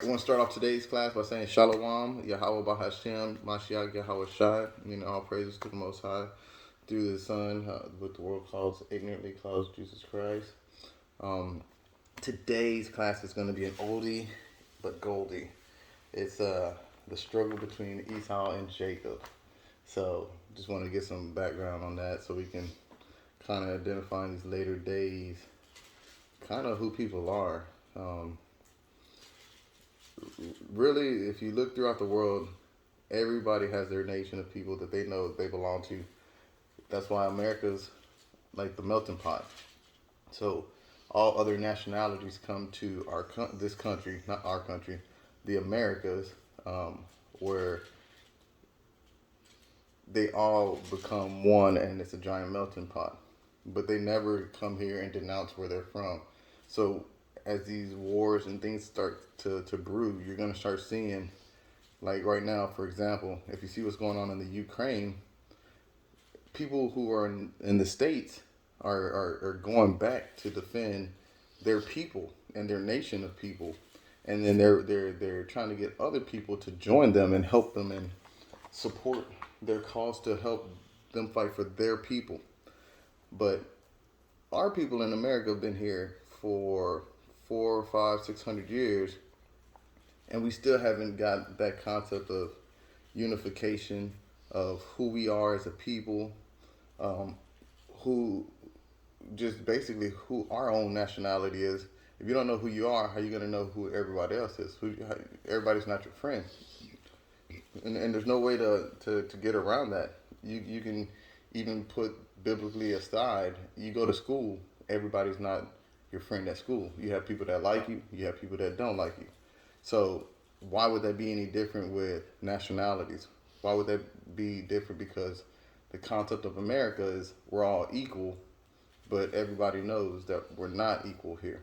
I want to start off today's class by saying Shalom, Yahweh Bahashem, Mashiach Yahweh Shai. All praises to the Most High through the Son, what the world ignorantly calls Jesus Christ. Today's class is going to be an oldie but goldie. It's the struggle between Esau and Jacob. So just want to get some background on that so we can kind of identify in these later days kind of who people are. Really, if you look throughout the world, everybody has their nation of people that they know they belong to. That's why America's like the melting pot. So all other nationalities come to this country, not our country, the Americas, where they all become one, and it's a giant melting pot. But they never come here and denounce where they're from. So as these wars and things start to brew, you're going to start seeing, like right now, for example, if you see what's going on in the Ukraine, people who are in the States are going back to defend their people and their nation of people. And then they're trying to get other people to join them and help them and support their cause to help them fight for their people. But our people in America have been here for 400, 500, 600 years, and we still haven't got that concept of unification of who we are as a people, who just basically who our own nationality is. If you don't know who you are, how are you going to know who everybody else is? Everybody's not your friend. And there's no way to get around that. You can even put biblically aside, you go to school, everybody's not your friend at school. You have people that like you, you have people that don't like you. So why would that be any different with nationalities? Why would that be different? Because the concept of America is we're all equal, but everybody knows that we're not equal here.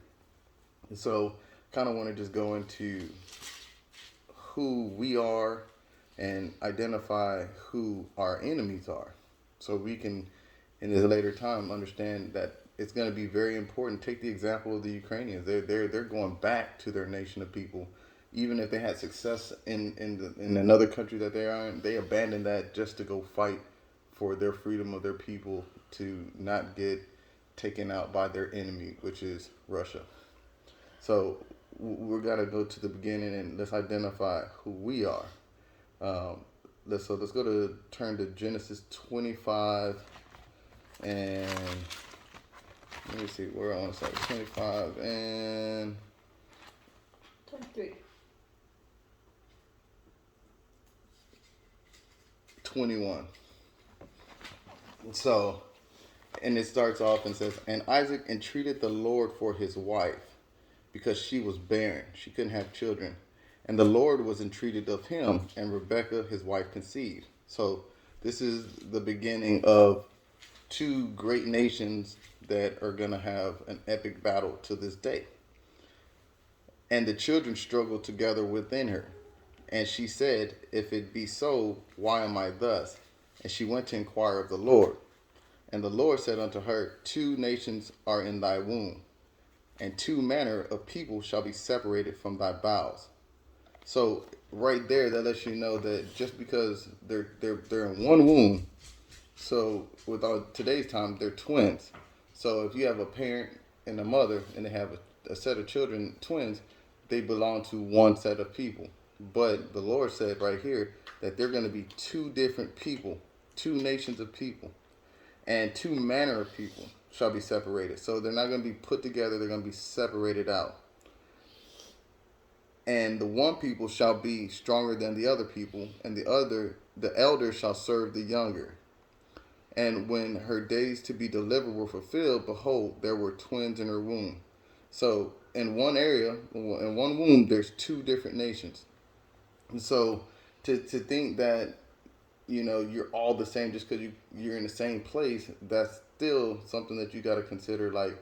And so kind of want to just go into who we are and identify who our enemies are, so we can, in this later time, understand that it's going to be very important. Take the example of the Ukrainians. They're going back to their nation of people, even if they had success in another country that they are in. They abandoned that just to go fight for their freedom of their people to not get taken out by their enemy, which is Russia. So we're gonna go to the beginning and let's identify who we are. Let's go to turn to Genesis 25 and let me see where I want to start. 25 and 23. 21. So, and it starts off and says, and Isaac entreated the Lord for his wife, because she was barren. She couldn't have children. And the Lord was entreated of him, and Rebekah, his wife, conceived. So this is the beginning of two great nations that are going to have an epic battle to this day. And the children struggled together within her. And she said, if it be so, why am I thus? And she went to inquire of the Lord. And the Lord said unto her, 2 nations are in thy womb, and 2 manner of people shall be separated from thy bowels. So right there, that lets you know that just because they're in one womb, so with today's time, they're twins. So if you have a parent and a mother, and they have a set of children, twins, they belong to one set of people. But the Lord said right here that they're going to be 2 different people, 2 nations of people, and 2 manner of people shall be separated. So they're not going to be put together, they're going to be separated out. And the one people shall be stronger than the other people, and the elder shall serve the younger. And when her days to be delivered were fulfilled, behold, there were twins in her womb. So in one area, in one womb, there's 2 different nations. And so to think that, you're all the same just because you're in the same place, that's still something that you got to consider. Like,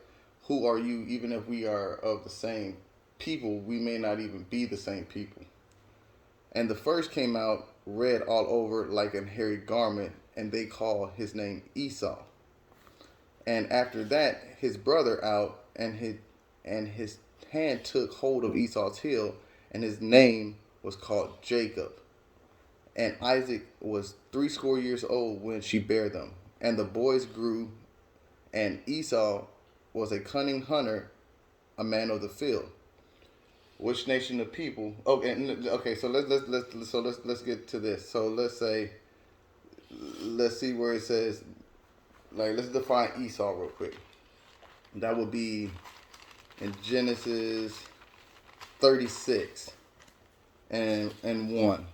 who are you? Even if we are of the same people, we may not even be the same people. And the first came out red all over like a hairy garment, and they call his name Esau. And after that, his brother out, and his hand took hold of Esau's heel, and his name was called Jacob. And Isaac was 80 old when she bare them. And the boys grew, and Esau was a cunning hunter, a man of the field. Which nation of people? Okay. So let's get to this. So let's see where it says, like, let's define Esau real quick. That would be in Genesis 36 and 1.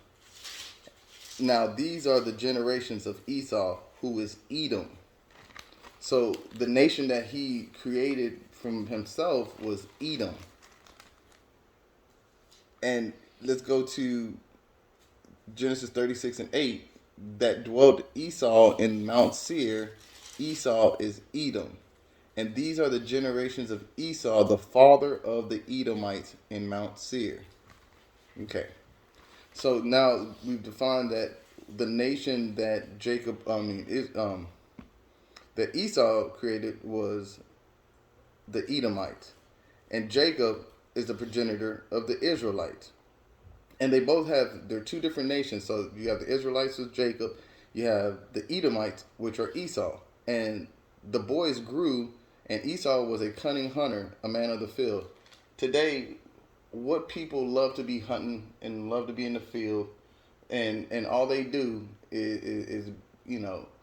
Now these are the generations of Esau, who is Edom. So the nation that he created from himself was Edom. And let's go to Genesis 36 and 8. That dwelt Esau in Mount Seir. Esau is Edom. And these are the generations of Esau, the father of the Edomites in Mount Seir. Okay. So now we've defined that the nation that that Esau created was the Edomites. And Jacob is the progenitor of the Israelites. And they both they're two different nations. So you have the Israelites with Jacob, you have the Edomites, which are Esau. And the boys grew, and Esau was a cunning hunter, a man of the field. Today, what people love to be hunting and love to be in the field, and all they do is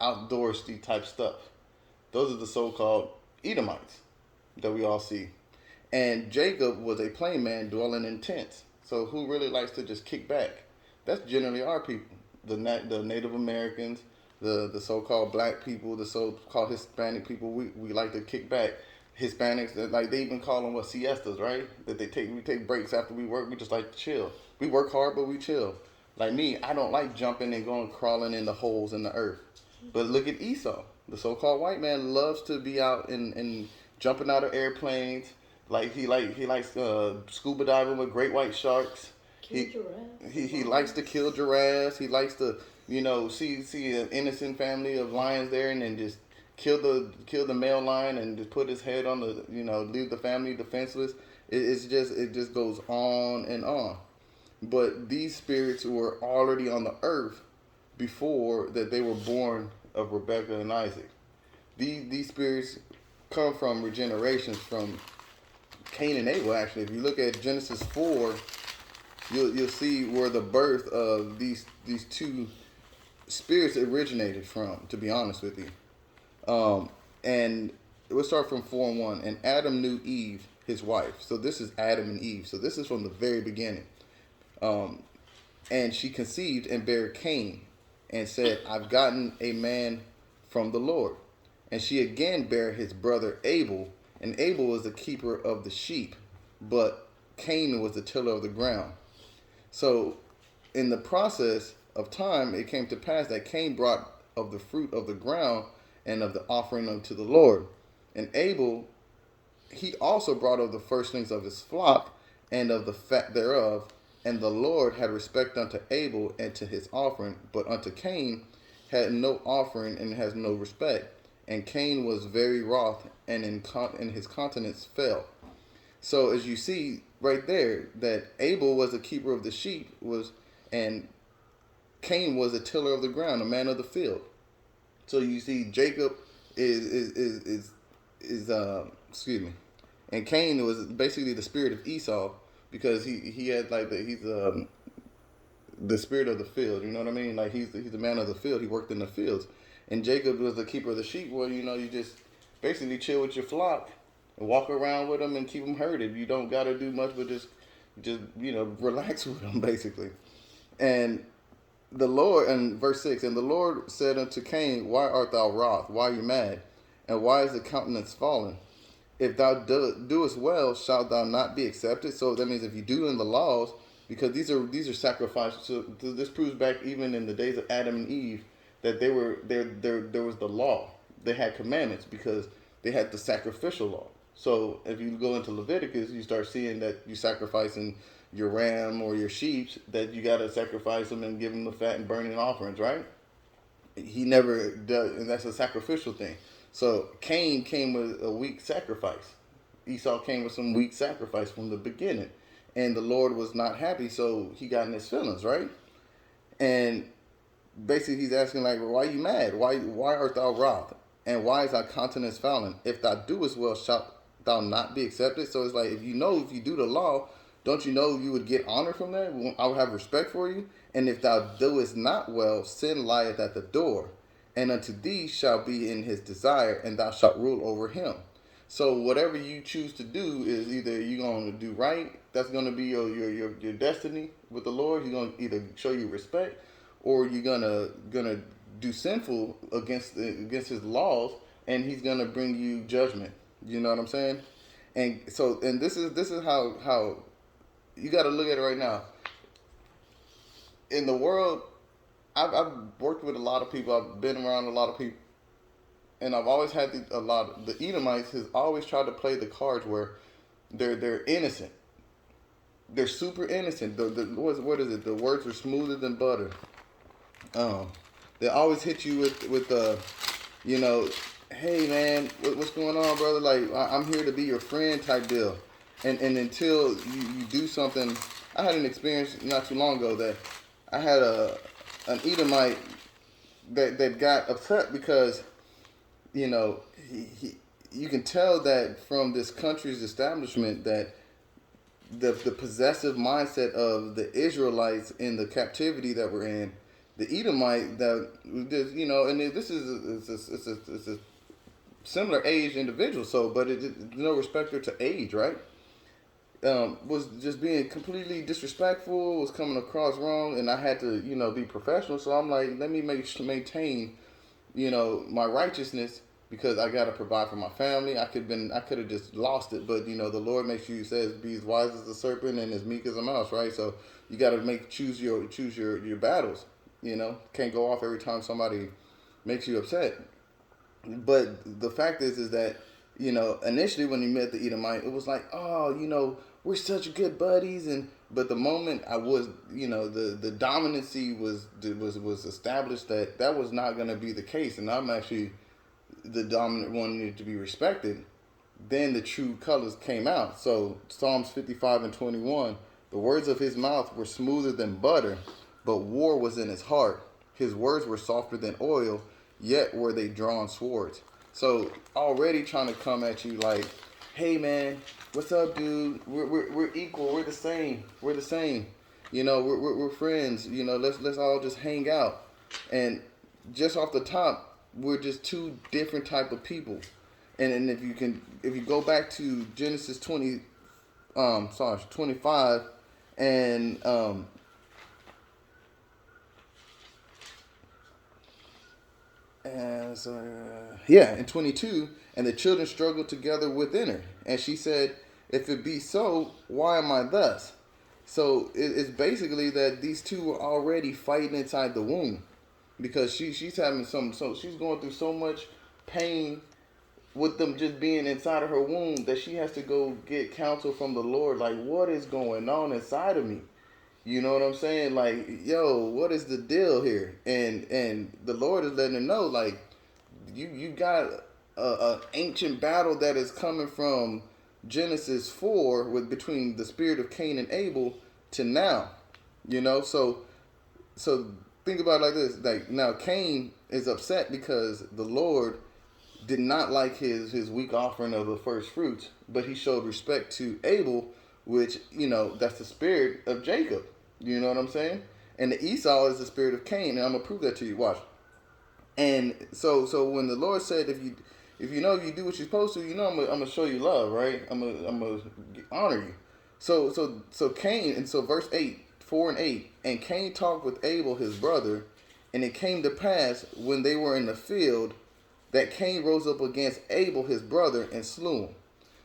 outdoorsy type stuff. Those are the so-called Edomites that we all see. And Jacob was a plain man dwelling in tents. So who really likes to just kick back? That's generally our people, the Native Americans, the so-called black people, the so-called Hispanic people. We like to kick back. Hispanics, like they even call them siestas, right? That we take breaks after we work. We just like to chill. We work hard, but we chill. Like me, I don't like jumping and going crawling in the holes in the earth. But look at Esau, the so-called white man, loves to be out and jumping out of airplanes. Like he likes scuba diving with great white sharks. He likes to kill giraffes. He likes to see an innocent family of lions there and then just kill the male lion and just put his head on the leave the family defenseless. It just goes on and on. But these spirits were already on the earth before that they were born of Rebekah and Isaac. These spirits come from regenerations from Cain and Abel. Actually, if you look at Genesis 4, you'll see where the birth of these two spirits originated from. To be honest with you, and we'll start from 4 and 1. And Adam knew Eve, his wife. So this is Adam and Eve. So this is from the very beginning. And she conceived and bare Cain, and said, "I've gotten a man from the Lord." And she again bare his brother Abel. And Abel was the keeper of the sheep, but Cain was the tiller of the ground. So in the process of time, it came to pass that Cain brought of the fruit of the ground and of the offering unto the Lord. And Abel, he also brought of the firstlings of his flock and of the fat thereof. And the Lord had respect unto Abel and to his offering, but unto Cain had no offering and has no respect. And Cain was very wroth, and in his countenance fell. So as you see right there, that Abel was the keeper of the sheep, and Cain was a tiller of the ground, a man of the field. So you see, Jacob is and Cain was basically the spirit of Esau, because he had he's the spirit of the field. You know what I mean? Like he's the man of the field. He worked in the fields. And Jacob was the keeper of the sheep. Well, you just basically chill with your flock and walk around with them and keep them herded. You don't got to do much, but just relax with them, basically. And the Lord, in verse 6, and the Lord said unto Cain, "Why art thou wroth? Why are you mad? And why is the countenance fallen? If thou doest well, shalt thou not be accepted?" So that means if you do in the laws, because these are sacrifices. So this proves back even in the days of Adam and Eve, that there was the law. They had commandments because they had the sacrificial law. So if you go into Leviticus, you start seeing that you sacrificing your ram or your sheep, that you got to sacrifice them and give them the fat and burning offerings, right? He never does, and that's a sacrificial thing. So Cain came with a weak sacrifice. Esau came with some weak sacrifice from the beginning. and the Lord was not happy, so he got in his feelings, right? And basically he's asking like, well, why are you mad? Why art thou wroth? And why is thy countenance fallen? If thou doest well, shalt thou not be accepted? So it's like, if you do the law, don't you know you would get honor from that? I would have respect for you. And if thou doest not well, sin lieth at the door, and unto thee shall be in his desire, and thou shalt rule over him. So whatever you choose to do is either you're going to do right, that's going to be your destiny with the Lord. He's going to either show you respect, or you're gonna do sinful against his laws, and he's gonna bring you judgment. You know what I'm saying? And so, and this is how you got to look at it right now. In the world, I've worked with a lot of people. I've been around a lot of people, and I've always had the Edomites has always tried to play the cards where they're innocent. They're super innocent. What is it? The words are smoother than butter. They always hit you with hey man, what's going on, brother? Like, I'm here to be your friend type deal. And until you do something, I had an experience not too long ago that I had an Edomite that got upset because, you can tell that from this country's establishment that the possessive mindset of the Israelites in the captivity that we're in, the Edomite that and this is a similar age individual, so but it's no respecter to age, right? Was just being completely disrespectful, was coming across wrong, and I had to be professional. So I'm like, let me maintain my righteousness, because I gotta provide for my family. I could have just lost it, but the Lord makes you, says, be as wise as the serpent and as meek as a mouse, right? So you gotta choose your battles. Can't go off every time somebody makes you upset. But the fact is that initially when you met the Edomite, it was like, oh, we're such good buddies, but the moment I was, the dominancy was established that was not going to be the case, and I'm actually the dominant one, needed to be respected. Then the true colors came out. So Psalms 55:21, the words of his mouth were smoother than butter, but war was in his heart. His words were softer than oil, yet were they drawn swords. So already trying to come at you like, hey man, what's up, dude? We're equal. We're the same. We're the same. We're friends. Let's all just hang out. And just off the top, we're just two different type of people. And if you go back to Genesis 25 and in 22, and the children struggled together within her. And she said, if it be so, why am I thus? So it's basically that these two were already fighting inside the womb, because she's having she's going through so much pain with them just being inside of her womb that she has to go get counsel from the Lord. Like, what is going on inside of me? You know what I'm saying? Like, yo, what is the deal here? And the Lord is letting her know, like, you got a ancient battle that is coming from Genesis 4 between the spirit of Cain and Abel to now. So think about it like this. Like, now Cain is upset because the Lord did not like his weak offering of the first fruits, but he showed respect to Abel, which, that's the spirit of Jacob. You know what I'm saying? And the Esau is the spirit of Cain, and I'm gonna prove that to you. Watch. And so when the Lord said, if you do what you're supposed to, I'm gonna show you love, right? I'm gonna honor you. So Cain, and so verse 4 and 8, and Cain talked with Abel his brother, and it came to pass when they were in the field that Cain rose up against Abel his brother and slew him.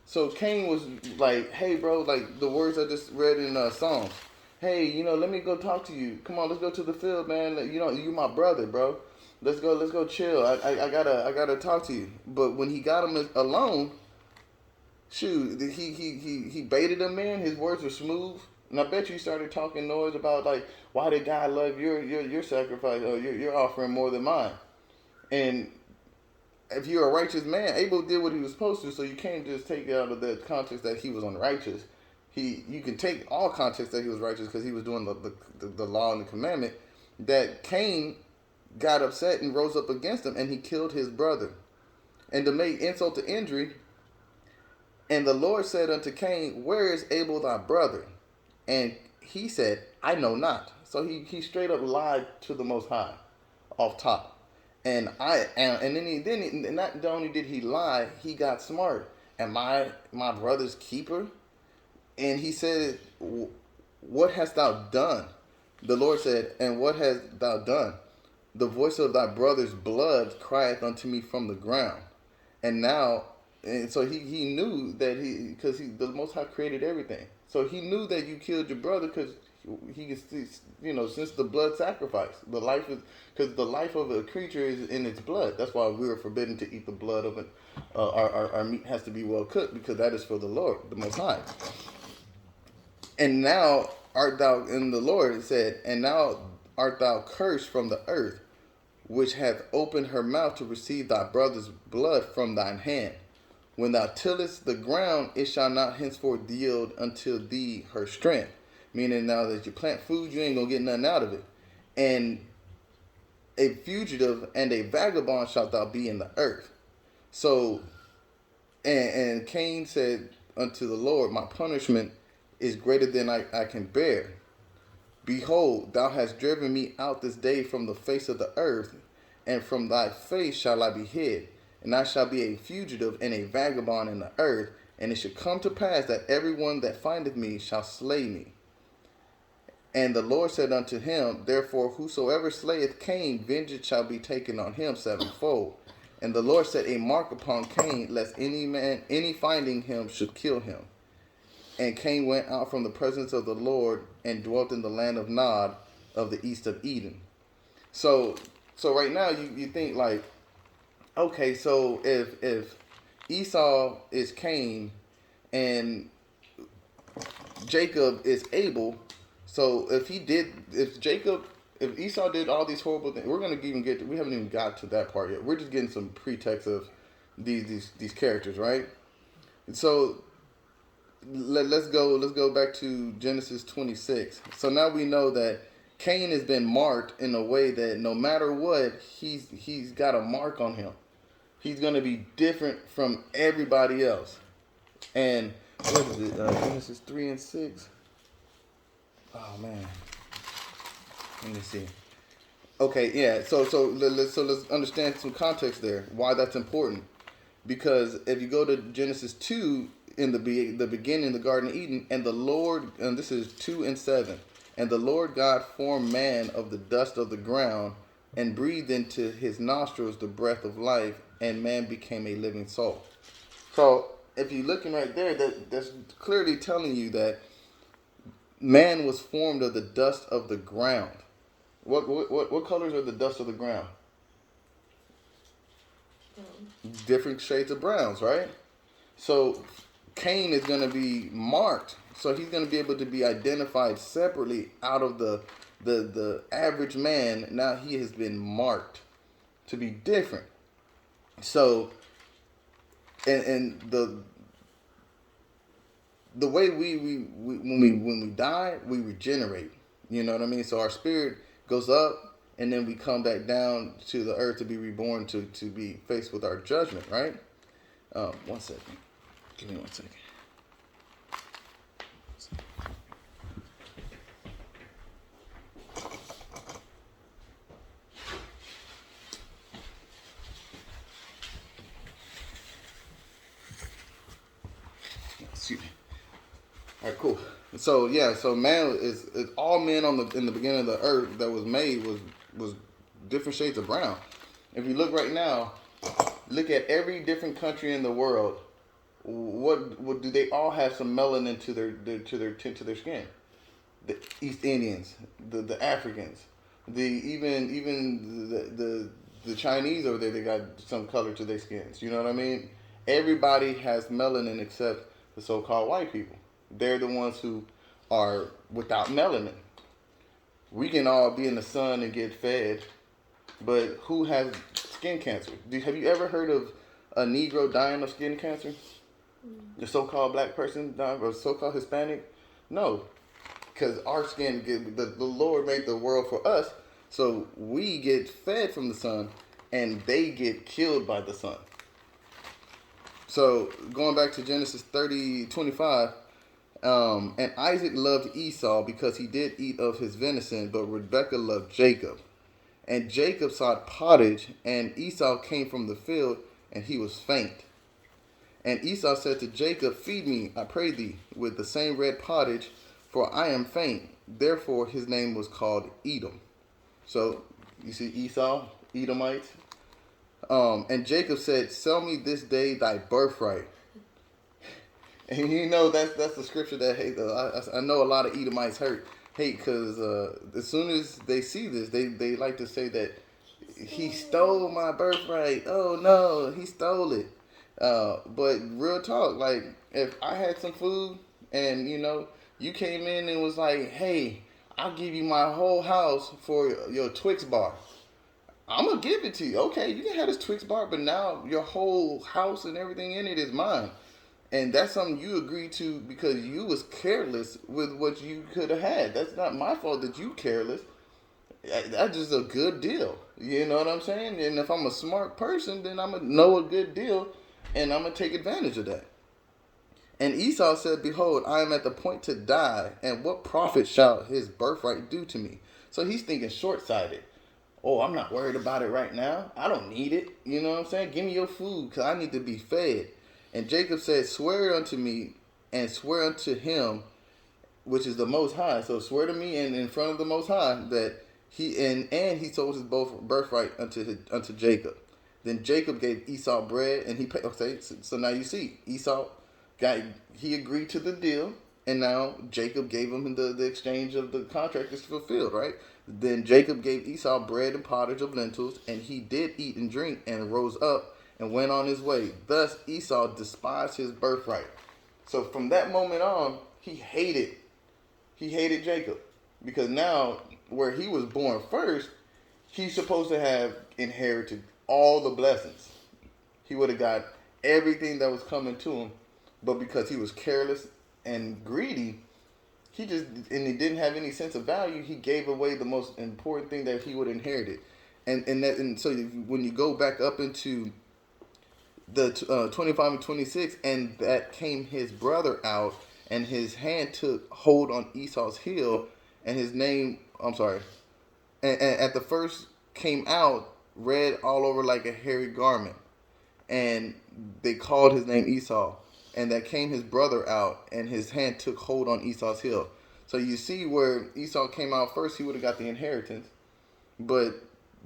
So Cain was like, hey bro, like the words I just read in Psalms. Hey, let me go talk to you. Come on, let's go to the field, man. You my brother, bro. Let's go chill. I gotta talk to you. But when he got him alone, shoot, he baited him in. His words were smooth. And I bet you started talking noise about, like, why did God love your sacrifice or your offering more than mine? And if you're a righteous man, Abel did what he was supposed to, so you can't just take it out of the context that he was unrighteous. you can take all context that he was righteous because he was doing the law and the commandment, that Cain got upset and rose up against him, and he killed his brother. And to make insult to injury, and the Lord said unto Cain, where is Abel thy brother? And he said, I know not. So he straight up lied to the Most High, off top. And not only did he lie, he got smart. Am I my brother's keeper? And he said, what hast thou done? The Lord said, and what hast thou done? The voice of thy brother's blood crieth unto me from the ground. And so he knew that because the Most High created everything. So he knew that you killed your brother because since the blood sacrifice, because the life of a creature is in its blood. That's why we were forbidden to eat the blood of it. Our meat has to be well cooked because that is for the Lord, the Most High. And now art thou in the Lord said, and now art thou cursed from the earth, which hath opened her mouth to receive thy brother's blood from thine hand. When thou tillest the ground, it shall not henceforth yield unto thee her strength. Meaning now that you plant food, you ain't going to get nothing out of it. And a fugitive and a vagabond shalt thou be in the earth. So, and Cain said unto the Lord, my punishment is greater than I can bear. Behold, thou hast driven me out this day from the face of the earth, and from thy face shall I be hid. And I shall be a fugitive and a vagabond in the earth. And it shall come to pass that everyone that findeth me shall slay me. And the Lord said unto him, therefore whosoever slayeth Cain, vengeance shall be taken on him sevenfold. And the Lord set a mark upon Cain, lest any finding him should kill him. And Cain went out from the presence of the Lord and dwelt in the land of Nod of the east of Eden. So right now you think like, okay, so if Esau is Cain and Jacob is Abel, so if Esau did all these horrible things, we haven't even got to that part yet. We're just getting some pretext of these characters, right? And so let's go back to Genesis 26. So now we know that Cain has been marked in a way that no matter what, he's got a mark on him. He's going to be different from everybody else. And what is it? Genesis 3 and 6. Oh man. Let me see. Okay, yeah. So let's understand some context there. Why that's important. Because if you go to Genesis 2, in the beginning, the Garden of Eden, and the Lord, and this is 2 and 7, and the Lord God formed man of the dust of the ground, and breathed into his nostrils the breath of life, and man became a living soul. So if you're looking right there, that's clearly telling you that man was formed of the dust of the ground. What colors are the dust of the ground? Different shades of browns, right? So Cain is going to be marked. So he's going to be able to be identified separately out of the average man. Now he has been marked to be different. So, and the way when we die, we regenerate. You know what I mean? So our spirit goes up, and then we come back down to the earth to be reborn, to be faced with our judgment, right? 1 second. Give me 1 second. Excuse me. All right, cool. So man is all men in the beginning of the earth that was made was different shades of brown. If you look right now, look at every different country in the world. What do they all have some melanin to their skin? The East Indians, the Africans, even the Chinese over there, they got some color to their skins. You know what I mean? Everybody has melanin except the so-called white people. They're the ones who are without melanin. We can all be in the sun and get fed, but who has skin cancer? Have you ever heard of a Negro dying of skin cancer? The so-called black person or so-called Hispanic? No, because our skin, the Lord made the world for us, so we get fed from the sun, and they get killed by the sun. So going back to Genesis 30:25, and Isaac loved Esau because he did eat of his venison, but Rebekah loved Jacob. And Jacob sought pottage, and Esau came from the field, and he was faint. And Esau said to Jacob, feed me, I pray thee, with the same red pottage, for I am faint. Therefore his name was called Edom. So you see Esau, Edomites. And Jacob said, sell me this day thy birthright. And you know that's the scripture that I know a lot of Edomites hate because as soon as they see this, they like to say that he stole my birthright. Oh no, he stole it. But real talk, like if I had some food and you came in and was like, hey, I'll give you my whole house for your Twix bar. I'm gonna give it to you. Okay, you can have this Twix bar, but now your whole house and everything in it is mine. And that's something you agreed to because you was careless with what you could have had. That's not my fault that you careless. That's just a good deal. You know what I'm saying? And if I'm a smart person, then I'm going to know a good deal and I'm going to take advantage of that. And Esau said, behold, I am at the point to die, and what profit shall his birthright do to me? So he's thinking short-sighted. Oh, I'm not worried about it right now. I don't need it. You know what I'm saying? Give me your food because I need to be fed. And Jacob said, swear unto me and swear unto him, which is the Most High. So swear to me and in front of the Most High that he and he sold his birthright unto Jacob. Then Jacob gave Esau bread and he paid. Okay, so now you see Esau he agreed to the deal, and now Jacob gave him the exchange of the contract is fulfilled, right? Then Jacob gave Esau bread and pottage of lentils, and he did eat and drink and rose up and went on his way. Thus Esau despised his birthright. So from that moment on, he hated Jacob. Because now, where he was born first, he's supposed to have inherited all the blessings. He would have got everything that was coming to him. But because he was careless and greedy, he didn't have any sense of value, he gave away the most important thing that he would inherit it. And so when you go back up into the 25 and 26, and that came his brother out, and his hand took hold on Esau's heel, and his name, and at the first came out red all over like a hairy garment, and they called his name Esau. And that came his brother out, and his hand took hold on Esau's heel. So you see where Esau came out first, he would have got the inheritance, but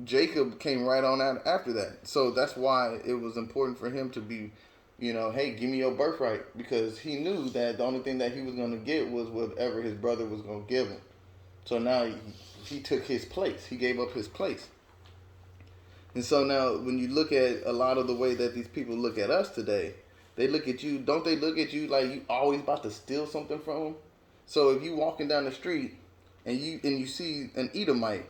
Jacob came right on out after that. So that's why it was important for him to be, hey, give me your birthright, because he knew that the only thing that he was going to get was whatever his brother was going to give him. So now he took his place. He gave up his place. And so now when you look at a lot of the way that these people look at us today, they look at you, don't they look at you like you always about to steal something from them? So if you walking down the street and you see an Edomite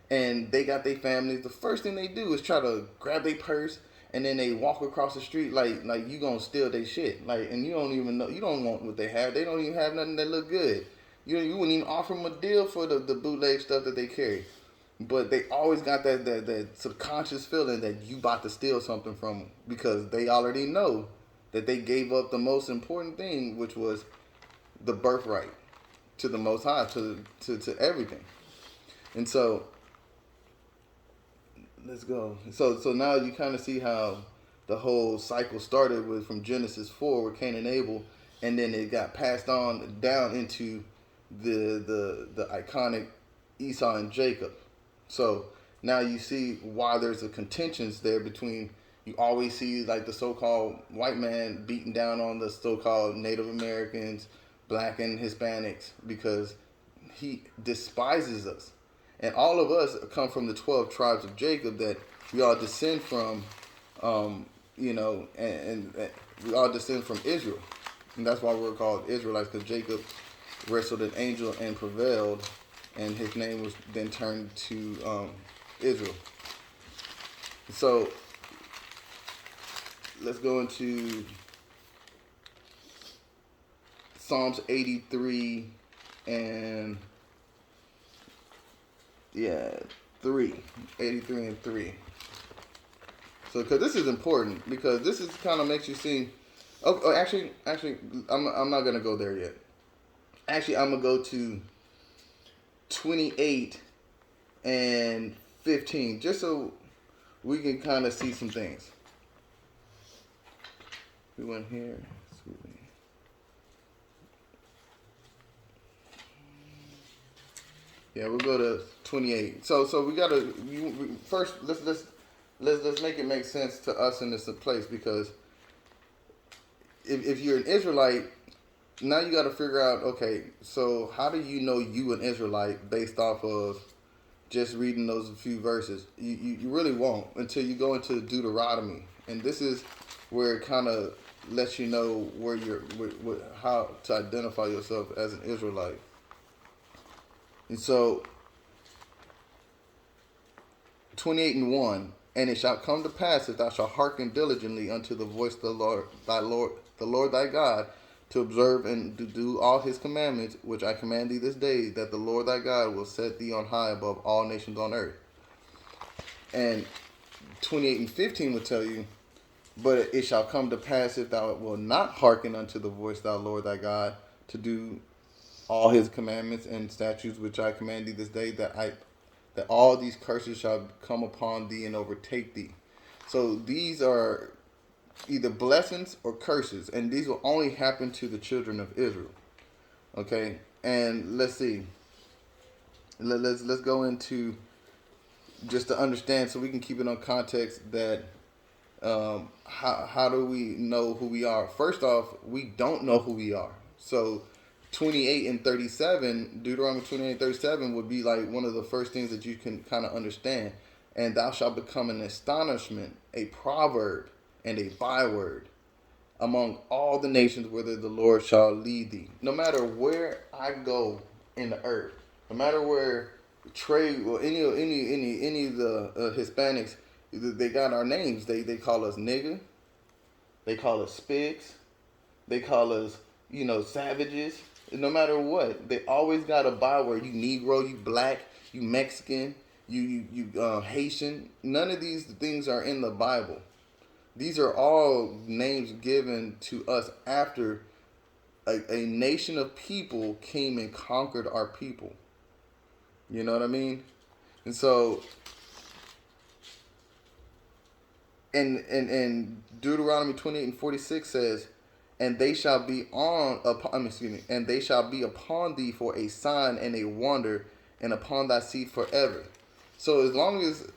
and they got their families, the first thing they do is try to grab their purse, and then they walk across the street like you gonna steal their shit. And you don't even know, you don't want what they have. They don't even have nothing that look good. You wouldn't even offer them a deal for the bootleg stuff that they carry. But they always got that subconscious feeling that you about to steal something from them, because they already know that they gave up the most important thing, which was the birthright to the Most High, to everything. And so, let's go. So now you kind of see how the whole cycle started from Genesis 4 with Cain and Abel, and then it got passed on down into the iconic Esau and Jacob. So now you see why there's a contentions there between. You always see like the so-called white man beating down on the so-called Native Americans, black and Hispanics, because he despises us. And all of us come from the 12 tribes of Jacob that we all descend from, and we all descend from Israel. And that's why we're called Israelites, because Jacob wrestled an angel and prevailed, and his name was then turned to Israel. So let's go into Psalms 83 and 3. 83 and 3. So, because this is important, because this is kind of makes you see. Actually, I'm not gonna go there yet. Actually, I'm gonna go to 28 and 15, just so we can kind of see some things. We went here. Yeah, we'll go to 28. So we gotta first let's make it make sense to us in this place, because if you're an Israelite, now you got to figure out, okay, so how do you know you an Israelite based off of just reading those few verses? You really won't until you go into Deuteronomy, and this is where it kind of lets you know where you're, how to identify yourself as an Israelite. And so, 28 and 1, and it shall come to pass, if thou shalt hearken diligently unto the voice of the Lord thy God, to observe and to do all his commandments, which I command thee this day, that the Lord thy God will set thee on high above all nations on earth. And 28 and 15 will tell you, but it shall come to pass, if thou wilt not hearken unto the voice of thy Lord thy God, to do all his commandments and statutes which I command thee this day, that all these curses shall come upon thee and overtake thee. So these are either blessings or curses, and these will only happen to the children of Israel. Okay, and let's see. Let's go into, just to understand, so we can keep it on context, that how do we know who we are? First off, we don't know who we are. So 28 and 37, Deuteronomy 28 and 37 would be like one of the first things that you can kind of understand. And thou shalt become an astonishment, a proverb, and a byword among all the nations whither the Lord shall lead thee. No matter where I go in the earth, no matter where trade or any of the Hispanics, they got our names. They call us nigga, they call us spigs, they call us savages. No matter what, they always got a byword. You Negro, you black, you Mexican, you Haitian. None of these things are in the Bible. These are all names given to us after a nation of people came and conquered our people. You know what I mean? And so, and Deuteronomy 28 and 46 says, and they shall be and they shall be upon thee for a sign and a wonder, and upon thy seed forever. So as long as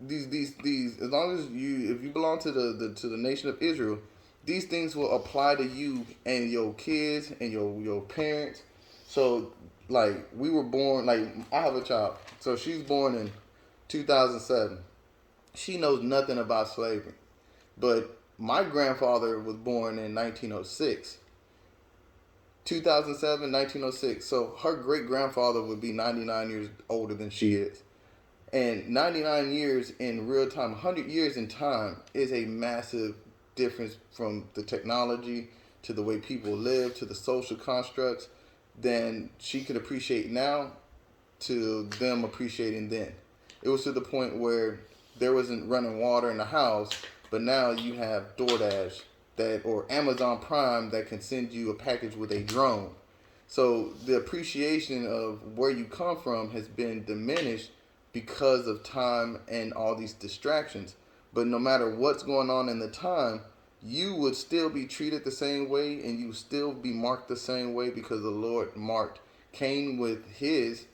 as long as if you belong to the nation of Israel, these things will apply to you and your kids and your parents. So like, we were born, like, I have a child, so she's born in 2007. She knows nothing about slavery, but my grandfather was born in 1906. 2007, 1906. So her great-grandfather would be 99 years older than she is. And 99 years in real time, 100 years in time, is a massive difference from the technology to the way people live to the social constructs than she could appreciate now to them appreciating then. It was to the point where there wasn't running water in the house, but now you have DoorDash or Amazon Prime that can send you a package with a drone. So the appreciation of where you come from has been diminished because of time and all these distractions. But no matter what's going on in the time, you would still be treated the same way, and you would still be marked the same way, because the Lord marked Cain with his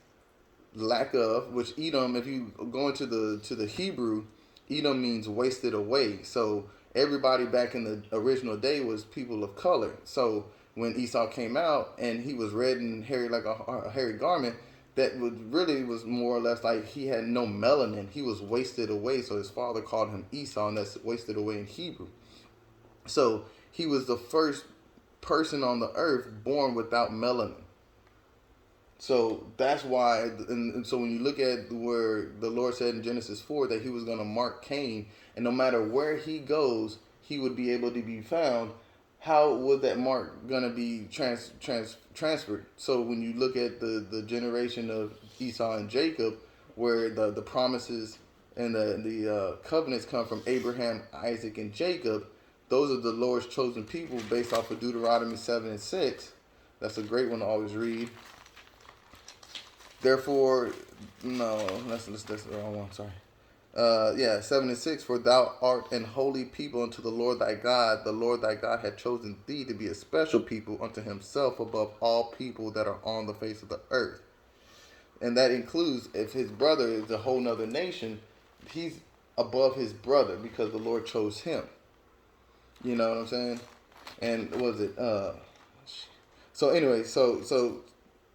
lack of, which Edom, if you go into the Hebrew, Edom means wasted away. So everybody back in the original day was people of color. So when Esau came out and he was red and hairy like a hairy garment, that was more or less like he had no melanin. He was wasted away. So his father called him Esau, and that's wasted away in Hebrew. So he was the first person on the earth born without melanin. So that's why, and so when you look at where the Lord said in Genesis 4 that he was going to mark Cain, and no matter where he goes, he would be able to be found, how was that mark gonna be transferred? So when you look at the generation of Esau and Jacob, where the promises and the covenants come from Abraham, Isaac, and Jacob, those are the Lord's chosen people based off of Deuteronomy 7:6. That's a great one to always read. Therefore, no, that's the wrong one. Sorry. 7:6. For thou art an holy people unto the Lord thy God. The Lord thy God had chosen thee to be a special people unto himself above all people that are on the face of the earth. And that includes if his brother is a whole nother nation, he's above his brother because the Lord chose him. You know what I'm saying? And was it so anyway, so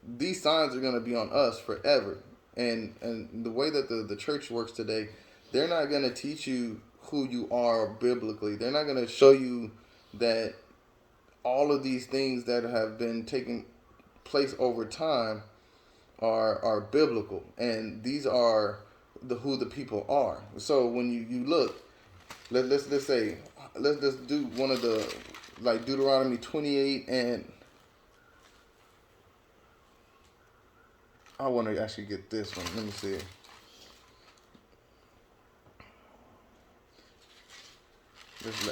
these signs are going to be on us forever. And the way that the church works today, they're not going to teach you who you are biblically. They're not going to show you that all of these things that have been taking place over time are biblical, and these are who the people are. So when you look, let's say let's do one of the, like, Deuteronomy 28, and I want to actually get this one. Let me see.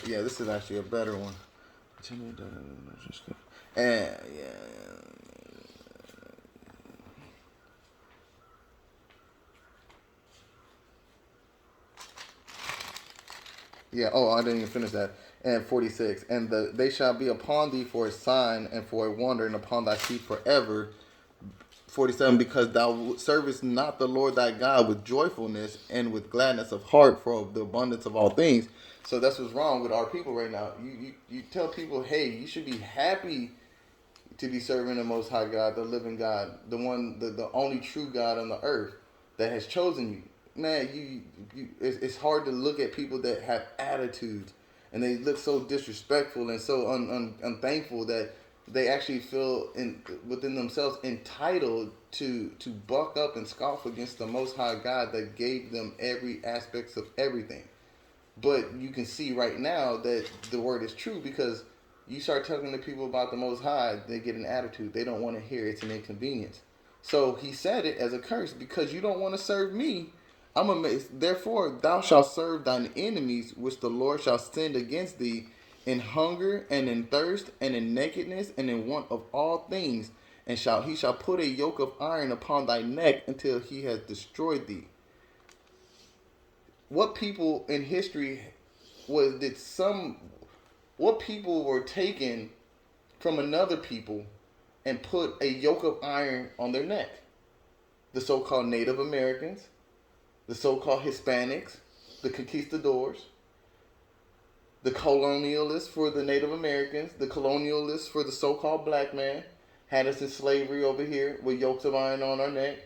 This is actually a better one. And I didn't even finish that. And 46. And they shall be upon thee for a sign and for a wonder, and upon thy seed forever. 47. Because thou servest not the Lord thy God with joyfulness and with gladness of heart for the abundance of all things. So that's what's wrong with our people right now. You tell people, hey, you should be happy to be serving the Most High God, the living God, the one, the only true God on the earth that has chosen you. Man, it's hard to look at people that have attitudes, and they look so disrespectful and so unthankful that they actually feel within themselves entitled to buck up and scoff against the Most High God that gave them every aspect of everything. But you can see right now that the word is true, because you start talking to people about the Most High, they get an attitude. They don't want to hear. It's an inconvenience. So he said it as a curse, because you don't want to serve me. Therefore thou shalt serve thine enemies, which the Lord shall send against thee, in hunger and in thirst and in nakedness and in want of all things, and he shall put a yoke of iron upon thy neck until he has destroyed thee. What people in history what people were taken from another people and put a yoke of iron on their neck? The so-called Native Americans, the so-called Hispanics, the conquistadors, the colonialists for the Native Americans, the colonialists for the so-called black man, had us in slavery over here with yokes of iron on our neck.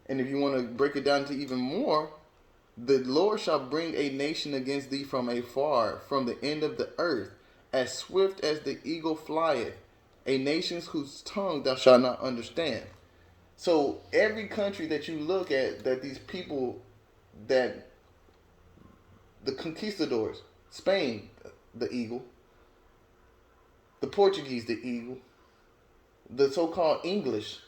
And if you want to break it down to even more, the Lord shall bring a nation against thee from afar, from the end of the earth, as swift as the eagle flieth, a nation whose tongue thou shalt not understand. So every country that you look at, that these people, that the conquistadors, Spain, the eagle, the Portuguese, the eagle, the so-called English,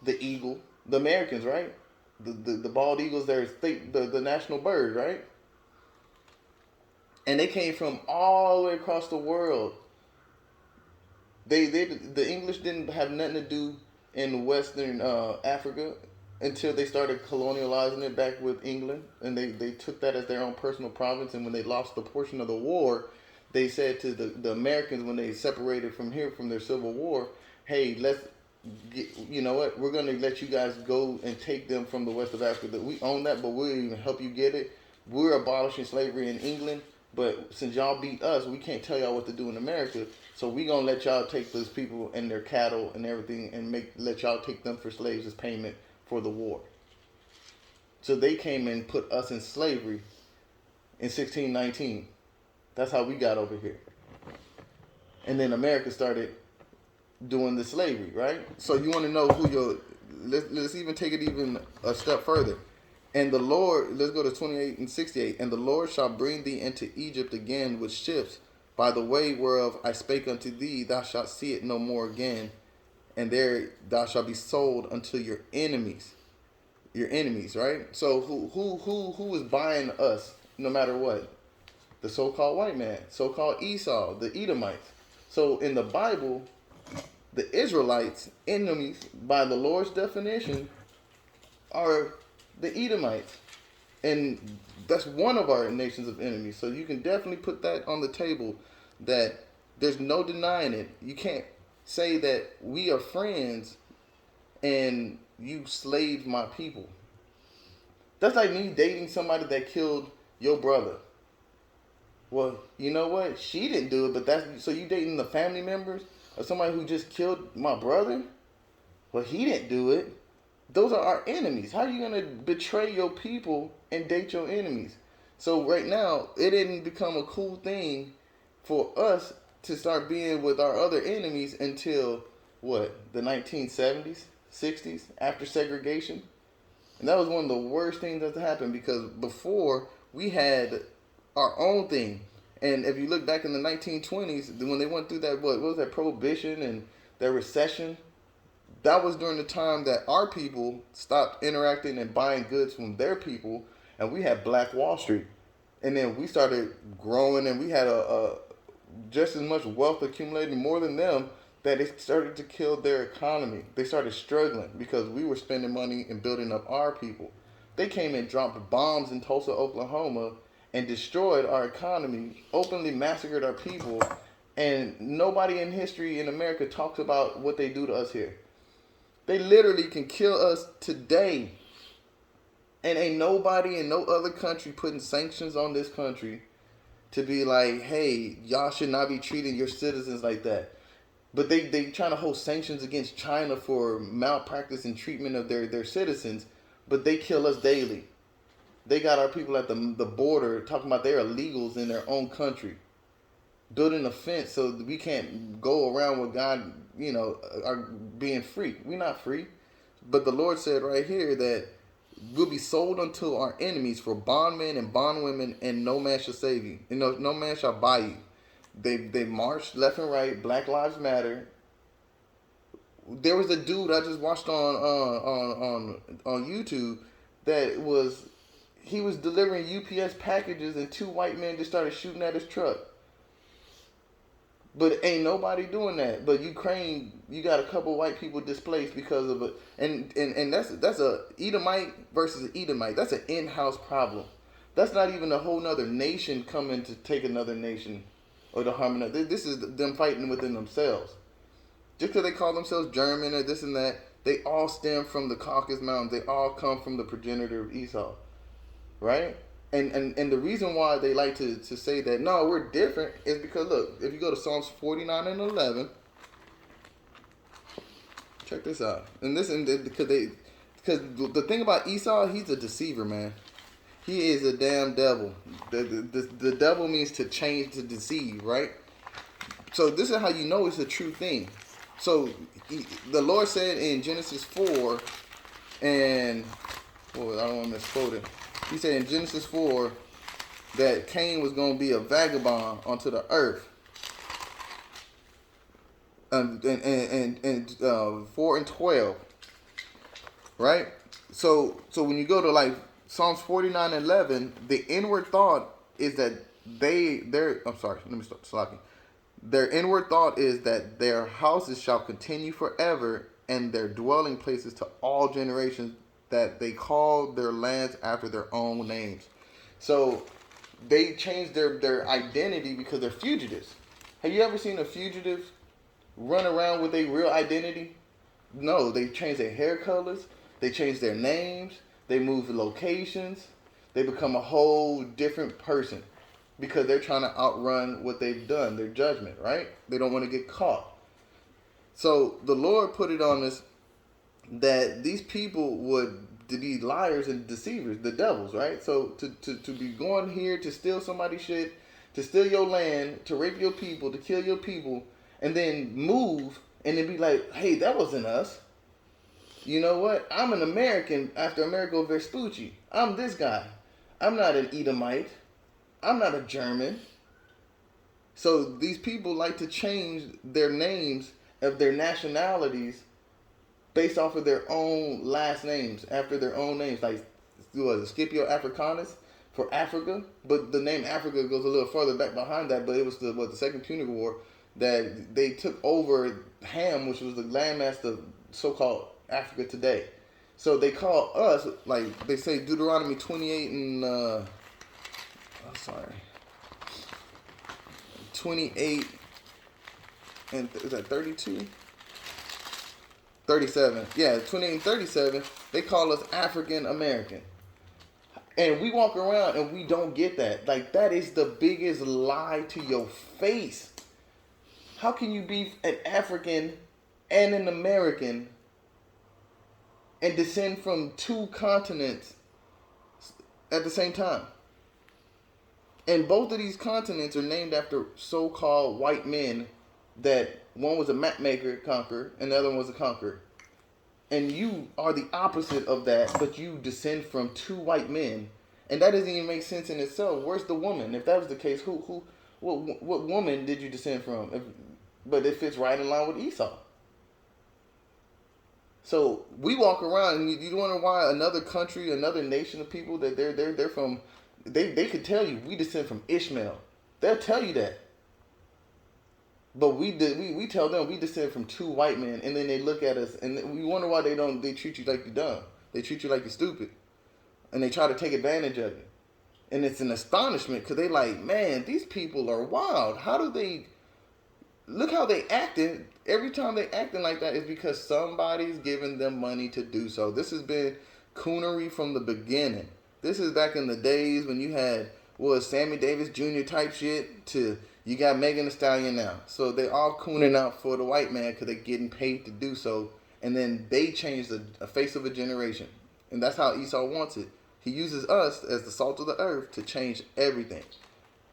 the eagle, the Americans, right? The bald eagles, they're the national bird, right? And they came from all the way across the world. The English didn't have nothing to do in Western Africa until they started colonializing it back with England, and they took that as their own personal province. And when they lost the portion of the war, they said to the Americans, when they separated from here from their civil war, hey, you know what, we're going to let you guys go and take them from the west of Africa. We own that, but we'll even help you get it. We're abolishing slavery in England, but since y'all beat us, we can't tell y'all what to do in America. So we're going to let y'all take those people and their cattle and everything and let y'all take them for slaves as payment for the war. So they came and put us in slavery in 1619. That's how we got over here. And then America started doing the slavery, right? So you want to know who let's even take it even a step further. And the Lord, let's go to 28 and 68. And the Lord shall bring thee into Egypt again with ships by the way whereof I spake unto thee, thou shalt see it no more again, and there thou shalt be sold unto your enemies. Your enemies, right? So who is buying us no matter what? The so-called white man, so-called Esau, the Edomites. So in the Bible, the Israelites, enemies by the Lord's definition, are the Edomites. And that's one of our nations of enemies. So you can definitely put that on the table, that there's no denying it. You can't say that we are friends and you slaved my people. That's like me dating somebody that killed your brother. Well, you know what? She didn't do it, but that's so you dating the family members of somebody who just killed my brother? Well, he didn't do it. Those are our enemies. How are you gonna betray your people and date your enemies? So right now, it didn't become a cool thing for us to start being with our other enemies until what? The 1970s, 60s, after segregation. And that was one of the worst things that happened, because before we had our own thing. And if you look back in the 1920s, when they went through that, what was that, prohibition and that recession, that was during the time that our people stopped interacting and buying goods from their people, and we had Black Wall Street. And then we started growing, and we had a just as much wealth accumulated, more than them, that it started to kill their economy. They started struggling because we were spending money and building up our people. They came and dropped bombs in Tulsa, Oklahoma, and destroyed our economy, openly massacred our people, and nobody in history in America talks about what they do to us here. They literally can kill us today, and ain't nobody in no other country putting sanctions on this country to be like, hey, y'all should not be treating your citizens like that. But they trying to hold sanctions against China for malpractice and treatment of their citizens, but they kill us daily. They got our people at the border talking about they're illegals in their own country, building a fence so that we can't go around with God, are being free. We're not free. But the Lord said right here that we'll be sold unto our enemies for bondmen and bondwomen, and no man shall save you. No man shall buy you. They marched left and right. Black Lives Matter. There was a dude I just watched on YouTube that was delivering UPS packages, and two white men just started shooting at his truck. But ain't nobody doing that. But Ukraine, you got a couple white people displaced because of it, and that's a Edomite versus an Edomite. That's an in-house problem. That's not even a whole nother nation coming to take another nation or to harm another. This is them fighting within themselves. Just because they call themselves German or this and that, they all stem from the Caucasus Mountains. They all come from the progenitor of Esau, right? And the reason why they like to say that, no, we're different, is because, look, if you go to Psalms 49 and 11, check this out. Because the thing about Esau, he's a deceiver, man. He is a damn devil. The devil means to change, to deceive, right? So this is how you know it's a true thing. So the Lord said in Genesis 4, and I don't want to misquote it. He said in Genesis 4 that Cain was going to be a vagabond onto the earth. And 4 and 12, right? So when you go to like Psalms 49 and 11, the inward thought is that their inward thought is that their houses shall continue forever, and their dwelling places to all generations, that they call their lands after their own names. So they changed their identity because they're fugitives. Have you ever seen a fugitive run around with a real identity? No, they change their hair colors, they change their names, they move locations, they become a whole different person because they're trying to outrun what they've done, their judgment, right? They don't want to get caught. So the Lord put it on us that these people would be liars and deceivers, the devils, right? So to be going here to steal somebody's shit, to steal your land, to rape your people, to kill your people, and then move and then be like, hey, that wasn't us. You know what? I'm an American after Amerigo Vespucci. I'm this guy. I'm not an Edomite. I'm not a German. So these people like to change their names of their nationalities based off of their own last names, after their own names. Like, what is it, Scipio Africanus for Africa? But the name Africa goes a little further back behind that. But it was the Second Punic War that they took over Ham, which was the landmass of so-called Africa today. So they call us, like they say Deuteronomy 28 and 28 and is that 32? 37. Yeah, 28 and 37. They call us African American. And we walk around and we don't get that. Like, that is the biggest lie to your face. How can you be an African and an American and descend from two continents at the same time? And both of these continents are named after so-called white men that one was a map maker, conqueror, and the other one was a conqueror. And you are the opposite of that, but you descend from two white men. And that doesn't even make sense in itself. Where's the woman? If that was the case, what woman did you descend from? But it fits right in line with Esau. So we walk around and you wonder why another country, another nation of people that they're from, they could tell you we descend from Ishmael. They'll tell you that. But we tell them we descend from two white men, and then they look at us and we wonder why they treat you like you're dumb. They treat you like you're stupid. And they try to take advantage of you. And it's an astonishment because they like, man, these people are wild. How do they... Look how they acting. Every time they acting like that is because somebody's giving them money to do so. This has been coonery from the beginning. This is back in the days when you had, Sammy Davis Jr. type shit to you got Megan Thee Stallion now. So they all cooning out for the white man because they're getting paid to do so. And then they change the face of a generation. And that's how Esau wants it. He uses us as the salt of the earth to change everything.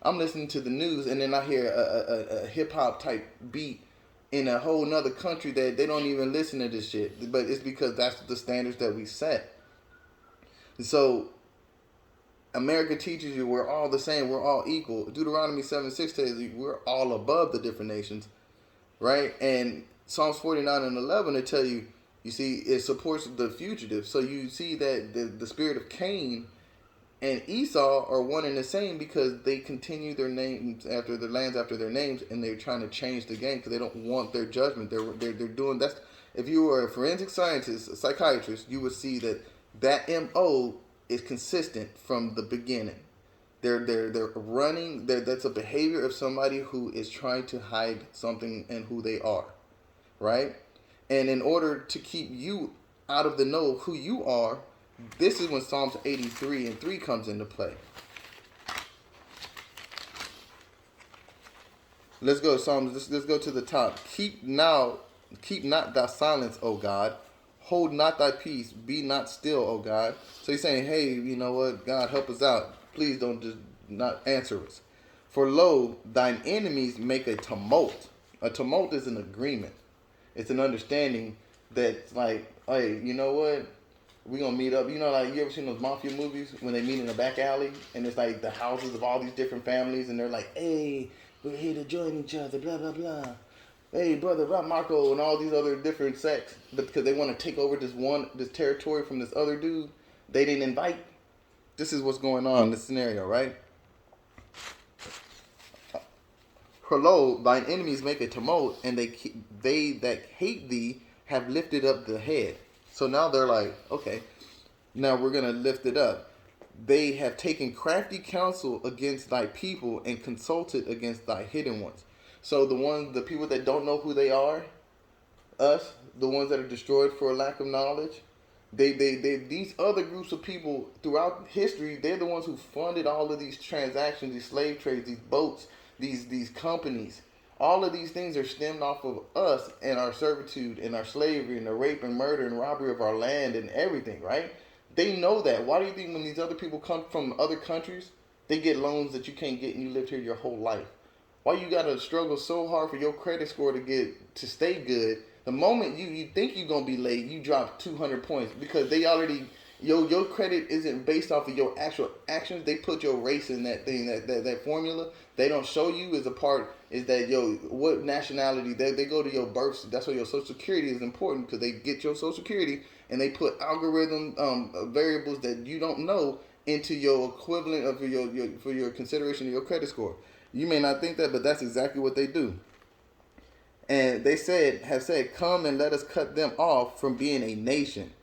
I'm listening to the news and then I hear a hip-hop type beat in a whole nother country that they don't even listen to this shit. But it's because that's the standards that we set. So America teaches you we're all the same, we're all equal. Deuteronomy 7:6 tells you we're all above the different nations, right? And Psalms 49 and 11 they tell you, you see, it supports the fugitive. So you see that the spirit of Cain and Esau are one and the same because they continue their names after their lands after their names, and they're trying to change the game because they don't want their judgment. They're doing that's. If you were a forensic scientist, a psychiatrist, you would see that MO is consistent from the beginning. They're running. That's a behavior of somebody who is trying to hide something and who they are, right? And in order to keep you out of the know of who you are, this is when Psalms 83 and 3 comes into play. Let's go, Psalms. Let's go to the top. Keep not thy silence, O God. Hold not thy peace. Be not still, O God. So he's saying, hey, you know what? God, help us out. Please don't just not answer us. For lo, thine enemies make a tumult. A tumult is an agreement. It's an understanding that, like, hey, you know what? We're going to meet up. You know, like, you ever seen those mafia movies when they meet in a back alley? And it's, like, the houses of all these different families. And they're like, hey, we're here to join each other, blah, blah, blah. Hey, brother, Rob Marco, and all these other different sects. But because they want to take over this territory from this other dude they didn't invite. This is what's going on in this scenario, right? For lo, thine enemies make a tumult, and they that hate thee have lifted up the head. So now they're like, okay, now we're going to lift it up. They have taken crafty counsel against thy people and consulted against thy hidden ones. So the people that don't know who they are, us, the ones that are destroyed for a lack of knowledge, these other groups of people throughout history, they're the ones who funded all of these transactions, these slave trades, these boats, these companies. All of these things are stemmed off of us and our servitude and our slavery and the rape and murder and robbery of our land and everything, right? They know that. Why do you think when these other people come from other countries, they get loans that you can't get and you lived here your whole life? Why you gotta struggle so hard for your credit score to stay good? The moment you think you're gonna be late, you drop 200 points because they already Your credit isn't based off of your actual actions. They put your race in that thing, that formula. They don't show you is a part is that what nationality. They go to your birth. That's why your social security is important because they get your social security and they put algorithm variables that you don't know into your equivalent of for your consideration of your credit score. You may not think that, but that's exactly what they do. And they have said, come and let us cut them off from being a nation,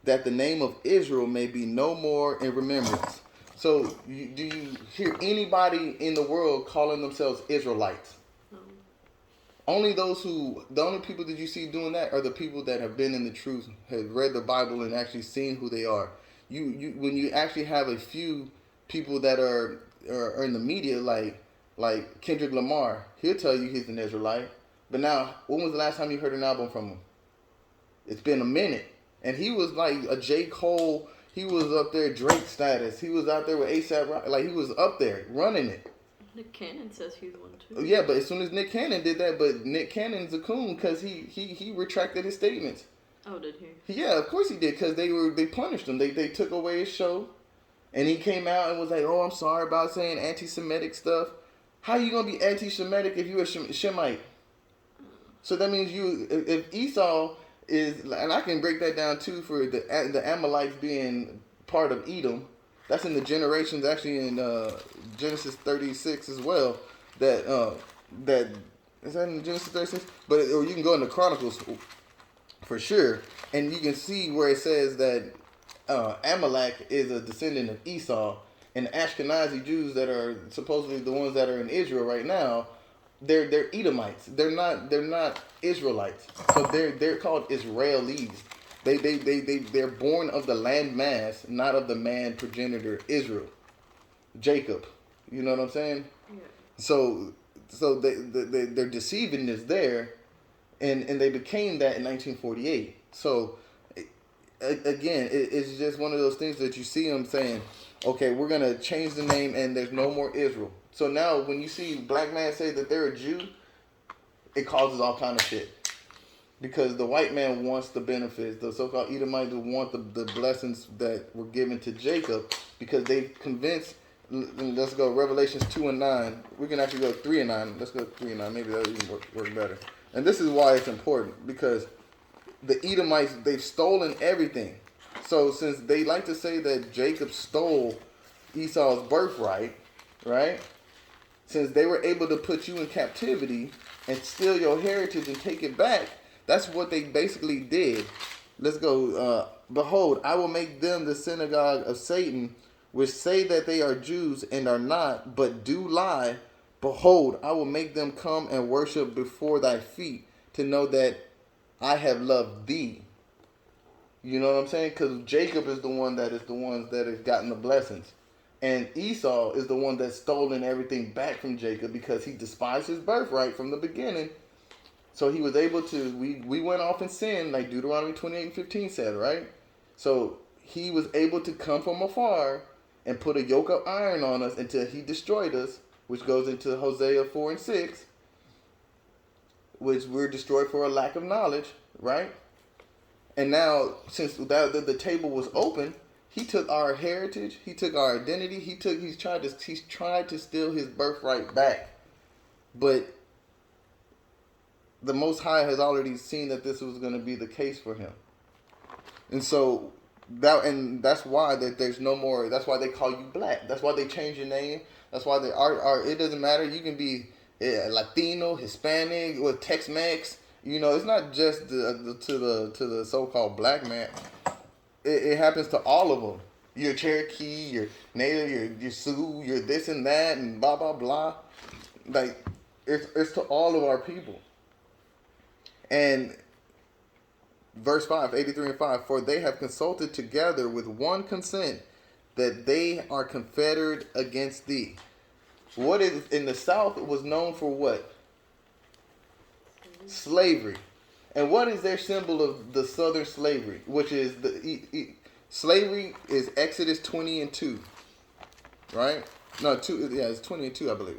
that the name of Israel may be no more in remembrance. So, do you hear anybody in the world calling themselves Israelites? No. The only people that you see doing that are the people that have been in the truth, have read the Bible and actually seen who they are. When you actually have a few people that are in the media, like Kendrick Lamar, he'll tell you he's an Israelite. But now, when was the last time you heard an album from him? It's been a minute. And he was like a J. Cole. He was up there, Drake status. He was out there with ASAP. Like, he was up there, running it. Nick Cannon says he's one too. Yeah, but as soon as Nick Cannon did that, but Nick Cannon's a coon because he retracted his statements. Oh, did he? Yeah, of course he did because they punished him. They took away his show. And he came out and was like, oh, I'm sorry about saying anti-Semitic stuff. How you going to be anti-Semitic if you're a Shemite? So that means if Esau is, and I can break that down too for the Amalekites being part of Edom. That's in the generations, actually in Genesis 36 as well. That is that in Genesis 36, or you can go into Chronicles for sure, and you can see where it says that Amalek is a descendant of Esau, and the Ashkenazi Jews that are supposedly the ones that are in Israel right now. They're Edomites. They're not Israelites. So they're called Israelis. They're born of the land mass, not of the man progenitor Israel, Jacob. You know what I'm saying? Yeah. So they're deceiving us there, and they became that in 1948. So again, it's just one of those things that you see them saying, okay, we're gonna change the name, and there's no more Israel. So now, when you see black man say that they're a Jew, it causes all kind of shit. Because the white man wants the benefits. The so-called Edomites want the blessings that were given to Jacob because they convinced. Let's go Revelations 2 and 9. We can actually go 3 and 9. Let's go 3 and 9. Maybe that'll even work better. And this is why it's important. Because the Edomites, they've stolen everything. So since they like to say that Jacob stole Esau's birthright, right? Since they were able to put you in captivity and steal your heritage and take it back, that's what they basically did. Let's go. Behold, I will make them the synagogue of Satan, which say that they are Jews and are not, but do lie. Behold, I will make them come and worship before thy feet to know that I have loved thee. You know what I'm saying? Because Jacob is the one that has gotten the blessings. And Esau is the one that's stolen everything back from Jacob because he despised his birthright from the beginning. So he was able to, we went off in sin, like Deuteronomy 28:15 said, right? So he was able to come from afar and put a yoke of iron on us until he destroyed us, which goes into Hosea 4 and 6, which we're destroyed for a lack of knowledge, right? And now, since the table was open, he took our heritage. He took our identity. He's tried to steal his birthright back. But the Most High has already seen that this was going to be the case for him. And so that's why that there's no more. That's why they call you black. That's why they change your name. That's why they are. It doesn't matter. You can be Latino, Hispanic, or Tex-Mex. You know, it's not just to the so-called black man. It happens to all of them. You're Cherokee, you're Native, you're Sioux, you're this and that, and blah, blah, blah. Like, it's to all of our people. And verse 5, 83 and 5, for they have consulted together with one consent that they are confederate against thee. What is in the South was known for what? Slavery. And what is their symbol of the southern slavery? Which is slavery is Exodus 20 and 2. Right? No, 2. Yeah, it's 20 and 2, I believe.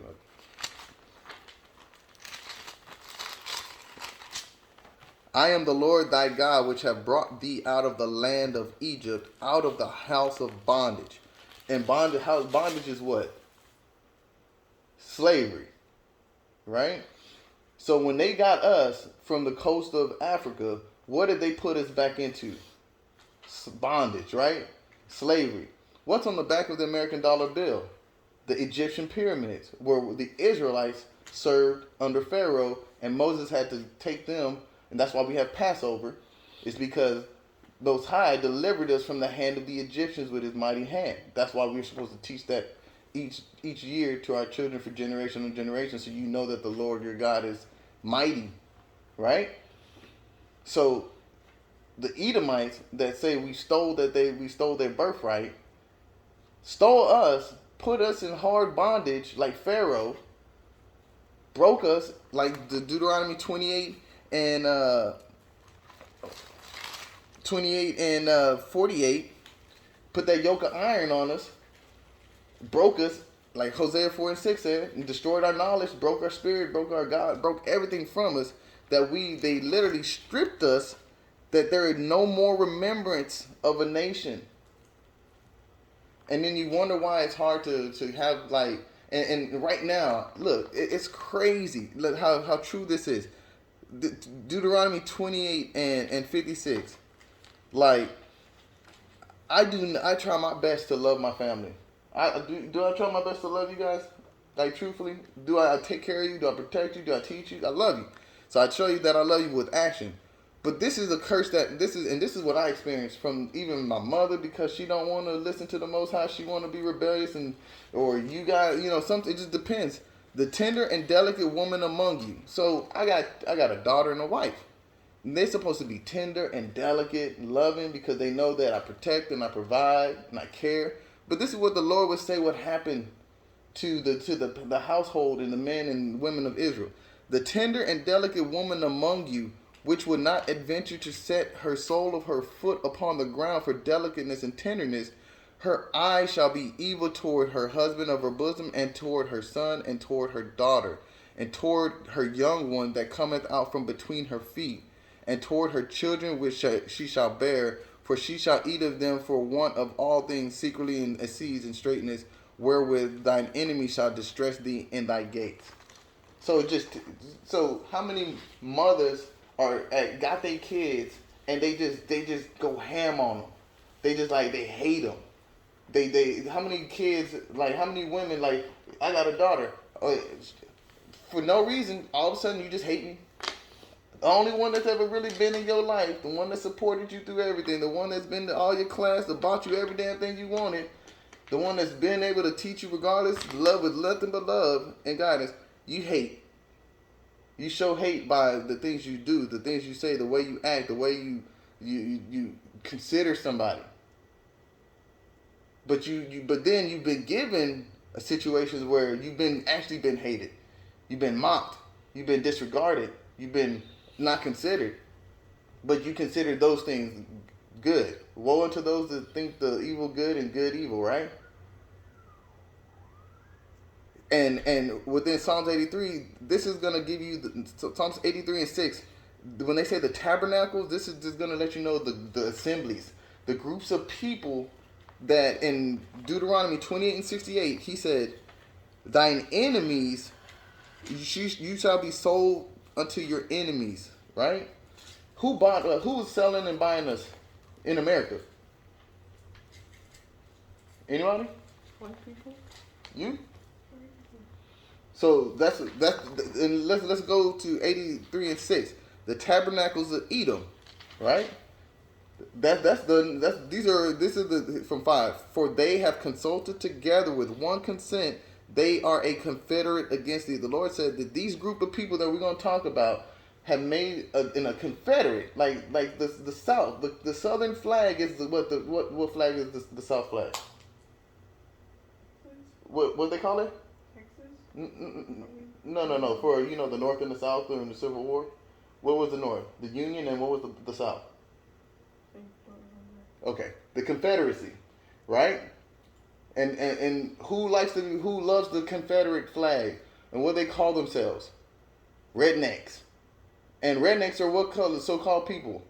I am the Lord thy God, which have brought thee out of the land of Egypt, out of the house of bondage. And bondage is what? Slavery, right? So when they got us from the coast of Africa, what did they put us back into? Bondage, right? Slavery. What's on the back of the American dollar bill? The Egyptian pyramids, where the Israelites served under Pharaoh, and Moses had to take them, and that's why we have Passover, is because Most High delivered us from the hand of the Egyptians with his mighty hand. That's why we're supposed to teach that each year to our children for generation and generation, so you know that the Lord your God is mighty, right? So the Edomites that say we stole their birthright, stole us, put us in hard bondage like Pharaoh, broke us like the Deuteronomy 28 and 48, put that yoke of iron on us, broke us like Hosea 4 and 6 said, and destroyed our knowledge, broke our spirit, broke our God, broke everything from us, that they literally stripped us, that there is no more remembrance of a nation. And then you wonder why it's hard to have like, and right now, look, it's crazy. Look how true this is. Deuteronomy 28 and 56. Like, I try my best to love my family. Do I try my best to love you guys? Like, truthfully, do I take care of you? Do I protect you? Do I teach you? I love you. So I show you that I love you with action. But this is a curse this is what I experienced from even my mother, because she don't want to listen to the Most High. She want to be rebellious, or you got, something. It just depends. The tender and delicate woman among you. So I got a daughter and a wife. And they're supposed to be tender and delicate and loving, because they know that I protect and I provide and I care. But this is what the Lord would say what happened to the household and the men and women of Israel. The tender and delicate woman among you, which would not adventure to set her sole of her foot upon the ground for delicateness and tenderness, her eye shall be evil toward her husband of her bosom, and toward her son, and toward her daughter, and toward her young one that cometh out from between her feet, and toward her children which she shall bear, for she shall eat of them for want of all things secretly in asses and straightness, wherewith thine enemy shall distress thee in thy gates. So how many mothers got their kids and they just go ham on them? They hate them. How many kids, like, how many women, like, I got a daughter, for no reason, all of a sudden you just hate me. The only one that's ever really been in your life, the one that supported you through everything, the one that's been to all your class, that bought you every damn thing you wanted, the one that's been able to teach you regardless, love with nothing but love and guidance, you hate. You show hate by the things you do, the things you say, the way you act, the way you consider somebody. But then you've been given situations where you've been hated. You've been mocked. You've been disregarded. You've been not considered. But you consider those things good. Woe unto those that think the evil good and good evil, right? And within Psalms 83, this is going to give you Psalms 83 and 6. When they say the tabernacles, this is just going to let you know the assemblies, the groups of people that in Deuteronomy 28 and 68, he said, thine enemies, you shall be sold unto your enemies, right? Who was selling and buying us in America? Anybody? White people. You? So that's and let's go to 83 and 6. The tabernacles of Edom, right? This is the from 5. For they have consulted together with one consent, they are a confederate against thee. The Lord said that these group of people that we're going to talk about have made in a confederate, like the South. The Southern flag is what flag is the South flag? What they call it? No. For the North and the South during the Civil War, what was the North? The Union, and what was the South? Okay, the Confederacy, right? And who loves the Confederate flag? And what they call themselves? Rednecks. And rednecks are what color? So-called people.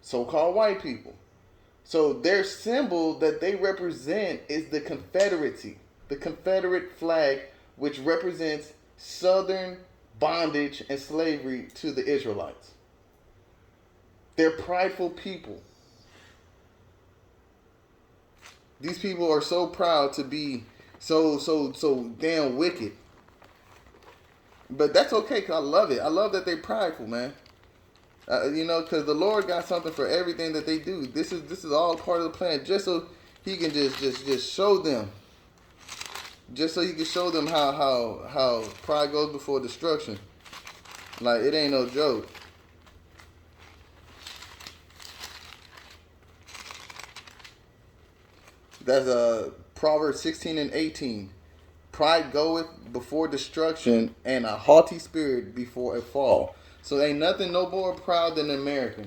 So-called white people. So their symbol that they represent is the Confederacy. The Confederate flag, which represents Southern bondage and slavery to the Israelites. They're prideful people. These people are so proud to be so damn wicked. But that's okay, because I love it. I love that they're prideful, man. Because the Lord got something for everything that they do. This is all part of the plan, just so He can just show them. Just so He can show them how pride goes before destruction. Like, it ain't no joke. That's Proverbs 16 and 18. Pride goeth before destruction, and a haughty spirit before a fall. So ain't nothing no more proud than an American.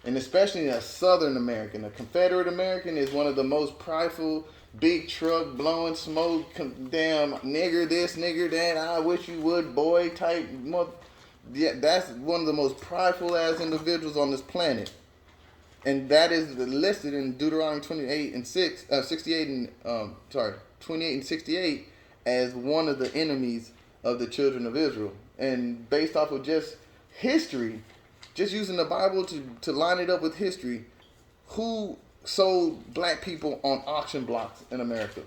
And especially a Southern American. A Confederate American is one of the most prideful, big truck, blowing smoke, damn nigger this, nigger that, I wish you would, boy type. Yeah, that's one of the most prideful ass individuals on this planet. And that is listed in Deuteronomy 28 and 68 and 28 and 68 as one of the enemies of the children of Israel. And based off of just history, just using the Bible to line it up with history, who sold black people on auction blocks in America?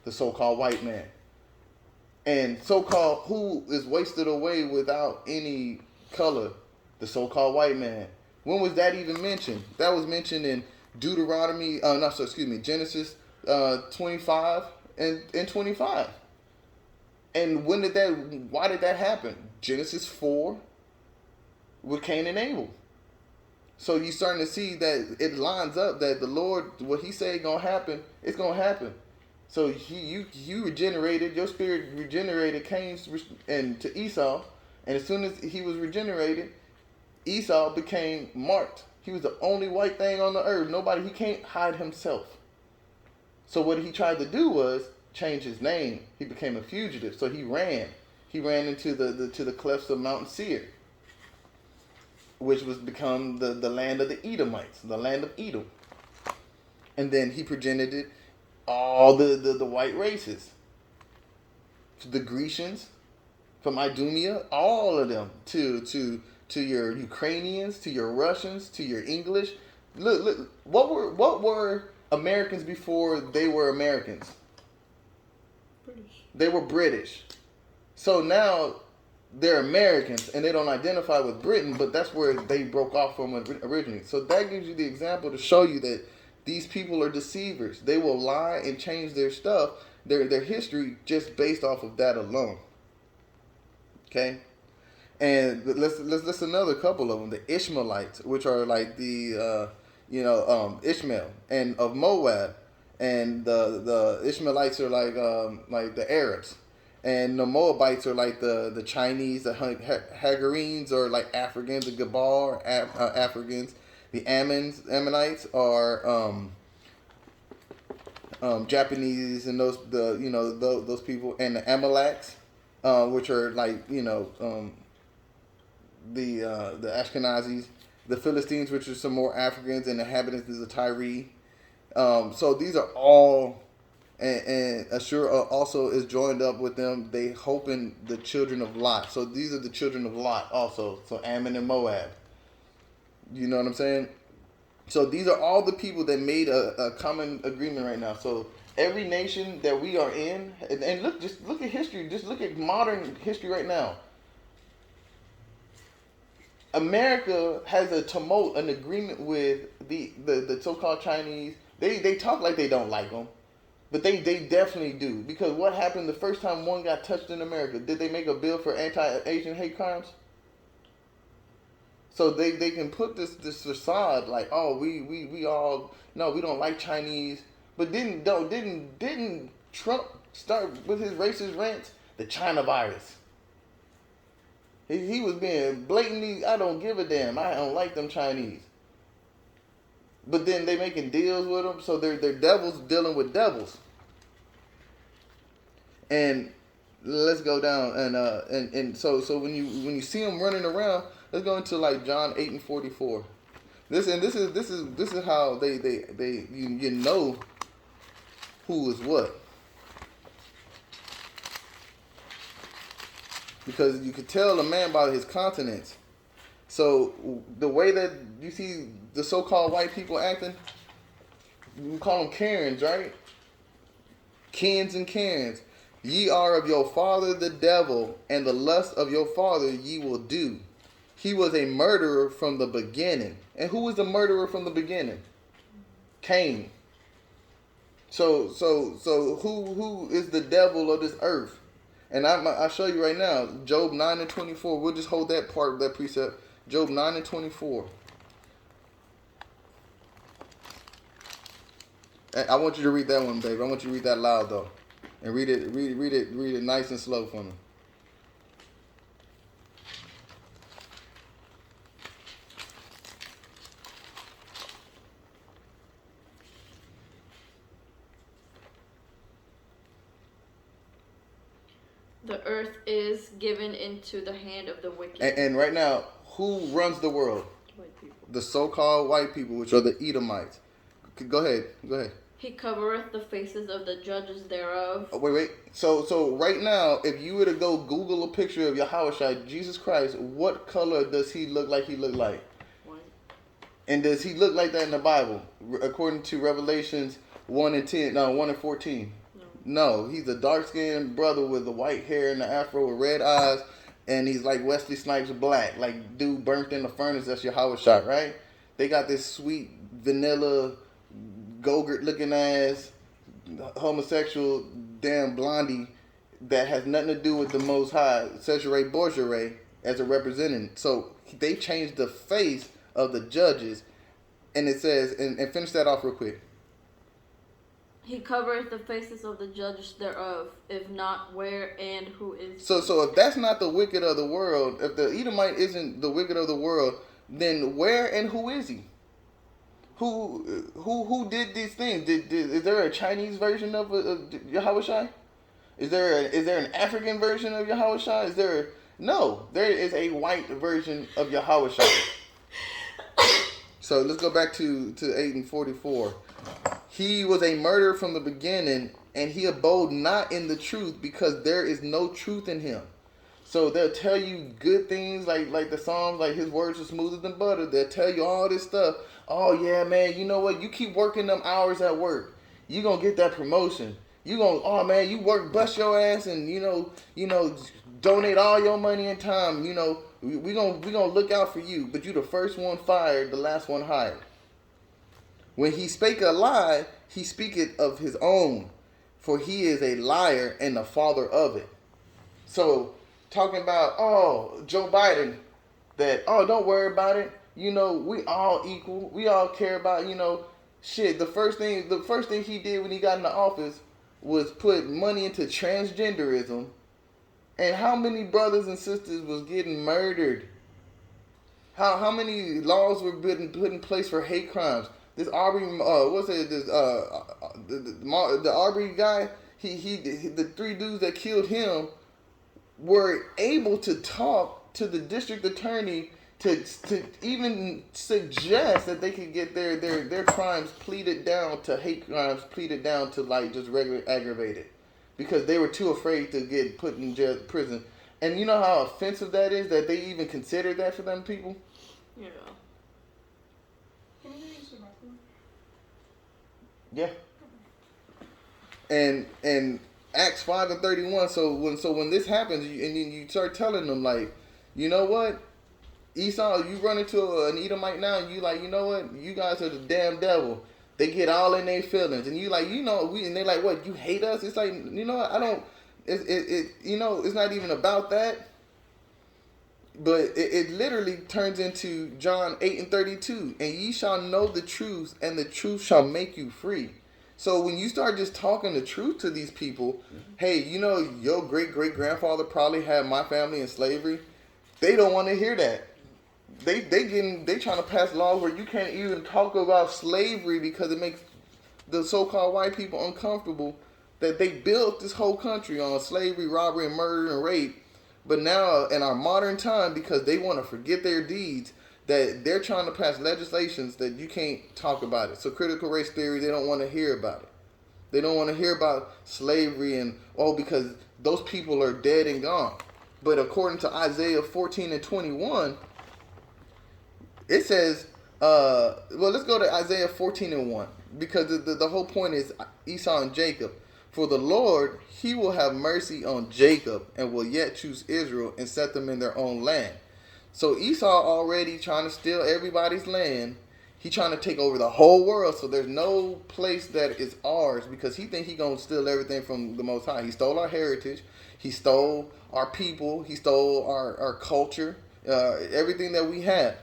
The so-called white man. And so-called who is wasted away without any color? The so-called white man. When was that even mentioned? That was mentioned in Genesis 25 and 25. And why did that happen? Genesis 4 with Cain and Abel. So you're starting to see that it lines up that the Lord, what He said gonna happen, it's gonna happen. So you regenerated, your spirit regenerated Cain and to Esau, and as soon as he was regenerated, Esau became marked. He was the only white thing on the earth. He can't hide himself. So what he tried to do was change his name. He became a fugitive. So he ran. He ran into the clefts of Mount Seir, which was become the land of the Edomites, the land of Edom. And then he progenited all the white races. The Grecians from Idumea, all of them to your Ukrainians, to your Russians, to your English. Look, what were Americans before they were Americans? British. They were British. So now they're Americans and they don't identify with Britain, but that's where they broke off from originally. So that gives you the example to show you that these people are deceivers. They will lie and change their stuff, their history, just based off of that alone. Okay? And let's list another couple of them. The Ishmaelites, which are like the Ishmael and of Moab, and the Ishmaelites are like the Arabs, and the Moabites are like the Chinese. The Hagarenes are like Africans. The Gabar are Africans. The Ammonites are Japanese, and those people, and the Amaleks, which are like the Ashkenazis, the Philistines, which are some more Africans, and the inhabitants of the Tyre. So these are all, and Ashur also is joined up with them. They hoping the children of Lot. So these are the children of Lot also. So Ammon and Moab. You know what I'm saying? So these are all the people that made a common agreement right now. So every nation that we are in, and look at history. Just look at modern history right now. America has an agreement with the so-called Chinese. They talk like they don't like them, but they definitely do. Because what happened the first time one got touched in America? Did they make a bill for anti-Asian hate crimes? So they can put this facade like, oh, we all, no, we don't like Chinese. But didn't Trump start with his racist rants? The China virus. He was being blatantly, I don't give a damn. I don't like them Chinese. But then they making deals with them, so they're devils dealing with devils. And let's go down and so when you see them running around, Let's go into like John 8 and 44. This is how you know who is what. Because you could tell a man by his countenance. So the way that you see the so-called white people acting, we call them Karens, right? Kins and Karens. Ye are of your father the devil, and the lust of your father ye will do. He was a murderer from the beginning. And who was the murderer from the beginning? Cain. So who is the devil of this earth? And I'll show you right now. Job 9 and 24. We'll just hold that part of that precept. Job 9 and 24. I want you to read that one, baby. I want you to read that loud though. And read it nice and slow for me. The earth is given into the hand of the wicked. And right now, who runs the world? White people. The so-called white people, which are the Edomites. Go ahead. He covereth the faces of the judges thereof. Oh, wait. So right now, if you were to go Google a picture of Yahushua, Jesus Christ, what color does he look like? White. And does he look like that in the Bible, according to Revelations 1 and 14? No, he's a dark-skinned brother with the white hair and the afro with red eyes, and he's like Wesley Snipes black, like dude burnt in the furnace. That's Yahushua, right? They got this sweet vanilla Gogurt looking ass homosexual damn blondie that has nothing to do with the Most High, Cesare Borgia, as a representative. So they changed the face of the judges, and it says, and finish that off real quick. He covereth the faces of the judges thereof, if not where and who is. So if that's not the wicked of the world, if the Edomite isn't the wicked of the world, then where and who is he? Who did these things? Is there a Chinese version of Yahushua? Is there an African version of Yahushua? No, there is a white version of Yahushua. So let's go back to 8 and 44. He was a murderer from the beginning, and he abode not in the truth, because there is no truth in him. So they'll tell you good things like the Psalms, like his words are smoother than butter. They'll tell you all this stuff. Oh yeah, man, you know what? You keep working them hours at work, you gonna get that promotion. You gonna, oh man, you work, bust your ass, and you know, donate all your money and time. You know, we gonna look out for you. But you the first one fired, the last one hired. When he spake a lie, he speaketh of his own, for he is a liar and the father of it. So, talking about, Joe Biden, that, don't worry about it. You know, we all equal. We all care about, shit. The first thing he did when he got in the office was put money into transgenderism. And how many brothers and sisters was getting murdered? How many laws were put in place for hate crimes? This Aubrey, the Aubrey guy, the three dudes that killed him were able to talk to the district attorney to even suggest that they could get their crimes pleaded down to hate crimes, pleaded down to like just regular aggravated, because they were too afraid to get put in jail, prison. And you know how offensive that is, that they even consider that for them people? Yeah. Yeah. And Acts 5 and 31. So when this happens, you start telling them, like, you know what, Esau, you run into an Edomite now, and you like, you know what, you guys are the damn devil. They get all in their feelings, and you like, and they like, what, you hate us? It's like, you know what, I don't. It's not even about that. But it literally turns into John 8 and 32. And ye shall know the truth, and the truth shall make you free. So when you start just talking the truth to these people, hey, your great-great-grandfather probably had my family in slavery. They don't want to hear that. They trying to pass laws where you can't even talk about slavery because it makes the so-called white people uncomfortable, that they built this whole country on slavery, robbery, and murder, and rape. But now in our modern time, because they want to forget their deeds, that they're trying to pass legislations that you can't talk about it. So critical race theory, they don't want to hear about it. They don't want to hear about slavery and, because those people are dead and gone. But according to Isaiah 14 and 21, it says, let's go to Isaiah 14 and 1. Because the whole point is Esau and Jacob. For the Lord, he will have mercy on Jacob and will yet choose Israel and set them in their own land. So Esau already trying to steal everybody's land. He trying to take over the whole world. So there's no place that is ours because he think he going to steal everything from the Most High. He stole our heritage. He stole our people. He stole our culture, everything that we have.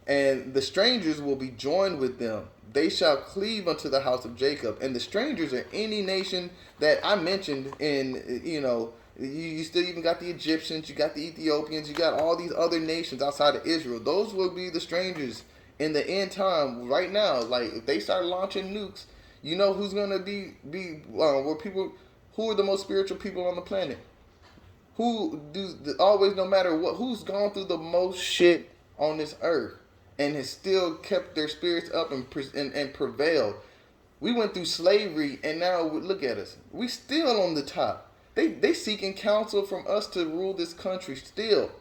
And the strangers will be joined with them. They shall cleave unto the house of Jacob. And the strangers are any nation that I mentioned in, you still even got the Egyptians, you got the Ethiopians, you got all these other nations outside of Israel. Those will be the strangers in the end time right now. Like, if they start launching nukes, you know who's going to be who are the most spiritual people on the planet? Who do always, no matter what, who's gone through the most shit on this earth and has still kept their spirits up and prevailed. We went through slavery and now look at us. We still on the top. They seeking counsel from us to rule this country still.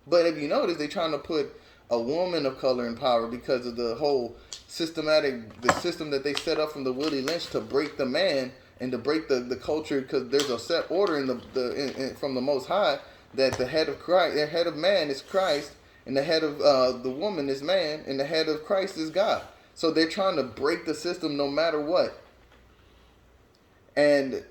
But if you notice, they trying to put a woman of color in power because of the whole system that they set up from the Willie Lynch to break the man and to break the culture, because there's a set order from the Most High that the head of man is Christ, and the head of the woman is man, and the head of Christ is God. So they're trying to break the system no matter what. And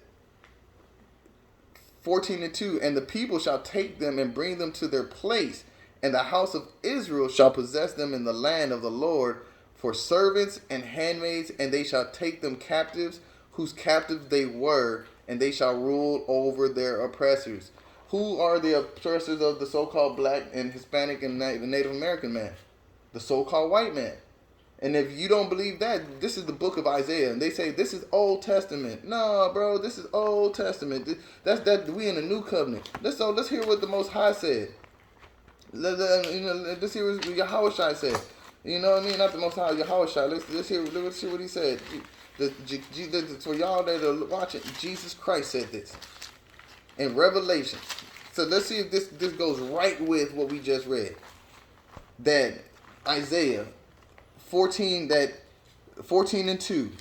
14 and 2, and the people shall take them and bring them to their place, and the house of Israel shall possess them in the land of the Lord for servants and handmaids, and they shall take them captives, whose captives they were, and they shall rule over their oppressors. Who are the oppressors of the so-called black and Hispanic and the Native American man? The so-called white man. And if you don't believe that, this is the book of Isaiah. And they say this is Old Testament. No, bro, this is Old Testament. We in the New Covenant. Let's hear what the Most High said. Let's hear what Yahushua said. You know what I mean? Not the Most High, Yahushua. Let's hear what he said. For y'all that are watching, Jesus Christ said this in Revelation. So let's see if this goes right with what we just read. That Isaiah 14 and 2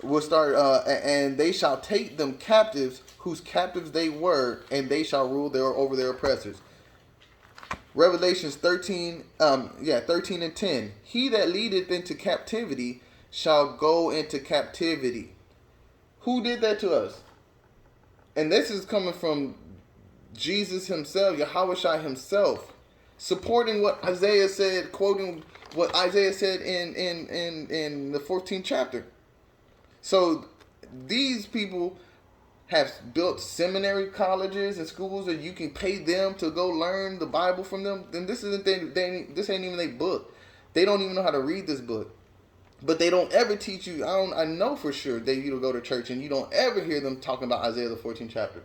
will start, and they shall take them captives, whose captives they were, and they shall rule over their oppressors. Revelations 13 and 10. He that leadeth into captivity shall go into captivity. Who did that to us? And this is coming from Jesus himself, Yahushua himself, supporting what Isaiah said, quoting what Isaiah said in the 14th chapter. So these people have built seminary colleges and schools that you can pay them to go learn the Bible from them. Then this ain't even their book. They don't even know how to read this book. But they don't ever teach you. I know for sure that you go to church and you don't ever hear them talking about Isaiah the 14th chapter.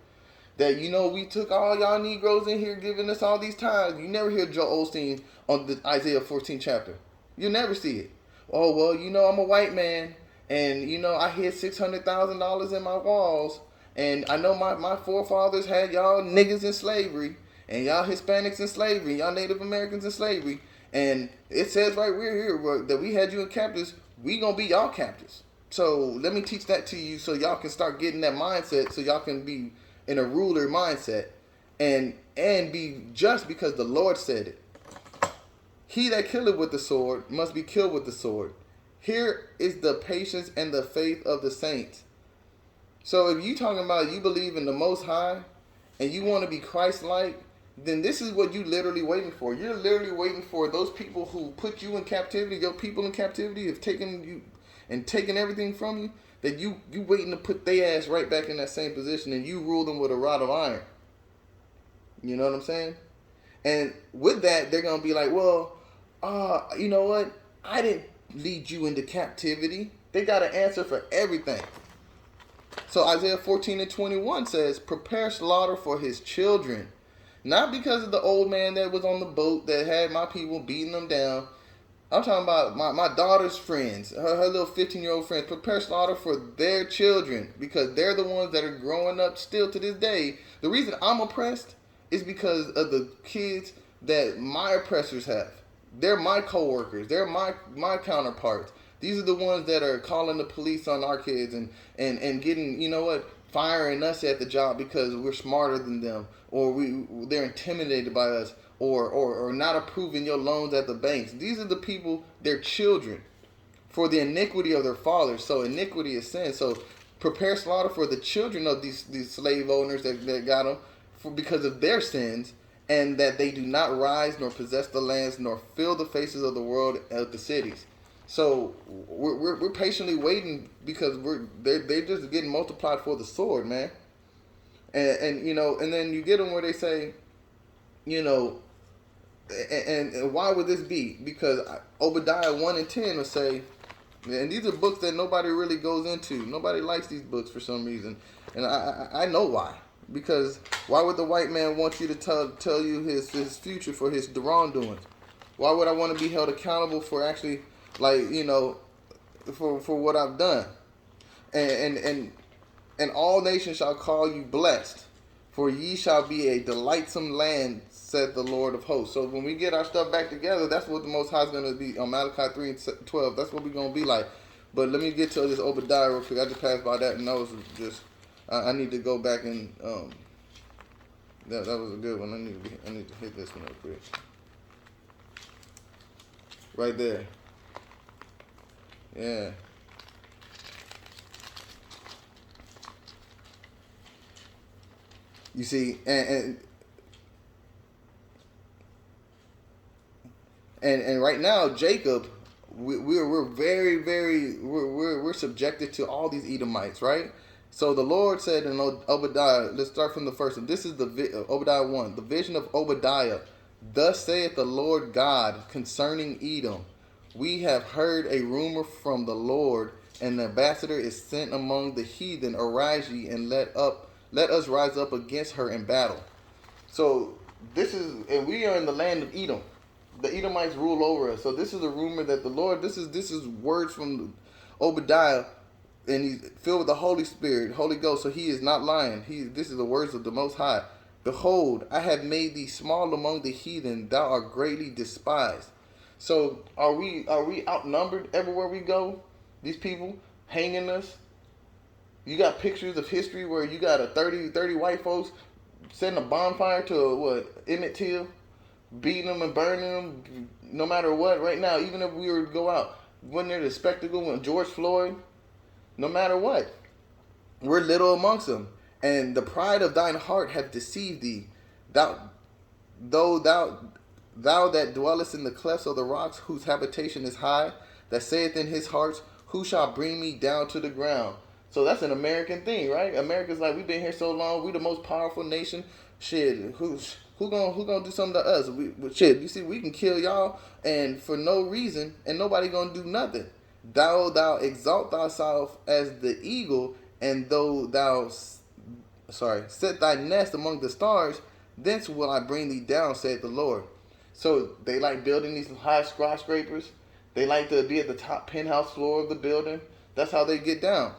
That, we took all y'all Negroes in here giving us all these tithes. You never hear Joel Osteen on the Isaiah 14th chapter. You never see it. Oh, well, I'm a white man, and, I hid $600,000 in my walls, and I know my forefathers had y'all niggas in slavery, and y'all Hispanics in slavery, y'all Native Americans in slavery, and it says right here that we had you in captives. We gonna be y'all captives. So let me teach that to you so y'all can start getting that mindset, so y'all can be in a ruler mindset and be just because the Lord said it. He that killeth with the sword must be killed with the sword. Here is the patience and the faith of the saints. So if you talking about you believe in the Most High and you want to be Christ-like, then this is what you literally waiting for. You're literally waiting for those people who put you in captivity, your people in captivity, have taken you and taken everything from you, that you waiting to put their ass right back in that same position and you rule them with a rod of iron. You know what I'm saying? And with that, they're going to be like, well, you know what? I didn't lead you into captivity. They got an answer for everything. So Isaiah 14 and 21 says, prepare slaughter for his children. Not because of the old man that was on the boat that had my people beating them down. I'm talking about my daughter's friends, her little 15-year-old friends. Prepare slaughter for their children because they're the ones that are growing up still to this day. The reason I'm oppressed is because of the kids that my oppressors have. They're my co-workers. They're my counterparts. These are the ones that are calling the police on our kids and getting, you know what, firing us at the job because we're smarter than them, or they're intimidated by us, or not approving your loans at the banks. These are the people, their children, for the iniquity of their fathers. So iniquity is sin. So prepare slaughter for the children of these slave owners that got them because of their sins, and that they do not rise nor possess the lands nor fill the faces of the world of the cities. So we're patiently waiting because they're just getting multiplied for the sword, man. And you know, and then you get them where they say, you know, and why would this be? Because Obadiah 1 and 10 will say, and these are books that nobody really goes into. Nobody likes these books for some reason, and I know why. Because why would the white man want you to tell you his future for his wrongdoings? Why would I want to be held accountable for actually, like, you know, for what I've done? And all nations shall call you blessed, for ye shall be a delightsome land, said the Lord of hosts. So when we get our stuff back together, that's what the Most High is going to be on Malachi 3 and 12. That's what we're going to be like. But let me get to this Obadiah real quick. I just passed by that, and that was just, I need to go back and, that was a good one. I need to hit this one real quick. Right there. Yeah. You see, and right now, Jacob, we're subjected to all these Edomites, right? So the Lord said in Obadiah, let's start from the first one. This is the Obadiah 1, the vision of Obadiah. Thus saith the Lord God concerning Edom, we have heard a rumor from the Lord, and the ambassador is sent among the heathen. Arise ye, and let us rise up against her in battle. So this is, and we are in the land of Edom. The Edomites rule over us. So this is a rumor that the Lord, this is words from Obadiah, and he's filled with the Holy Spirit, Holy Ghost. So he is not lying. This is the words of the Most High. Behold, I have made thee small among the heathen. Thou art greatly despised. So are we outnumbered everywhere we go? These people hanging us. You got pictures of history where you got a 30 white folks setting a bonfire to Emmett Till, beating them and burning them, no matter what. Right now, even if we were to go out, wasn't there the spectacle when George Floyd? No matter what, we're little amongst them, and the pride of thine heart hath deceived thee. Thou that dwellest in the clefts of the rocks, whose habitation is high, that saith in his heart, who shall bring me down to the ground? So that's an American thing, right? America's like, we've been here so long, we the most powerful nation. Shit, who gonna do something to us? Shit, you see, we can kill y'all and for no reason, and nobody gonna do nothing. Thou exalt thyself as the eagle, and though thou set thy nest among the stars, thence will I bring thee down, saith the Lord. So they like building these high skyscrapers. They like to be at the top penthouse floor of the building. That's how they get down.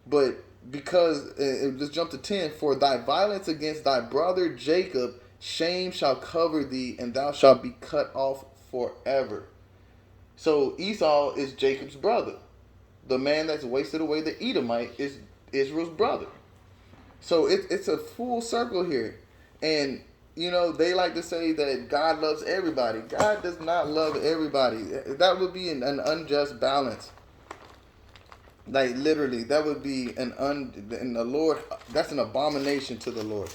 But because, let's jump to 10, for thy violence against thy brother Jacob, shame shall cover thee, and thou shalt be cut off forever. So Esau is Jacob's brother. The man that's wasted away, the Edomite, is Israel's brother. So it's a full circle here. And, you know, they like to say that God loves everybody. God does not love everybody. That would be an unjust balance. Like, literally, that would be and the Lord, that's an abomination to the Lord.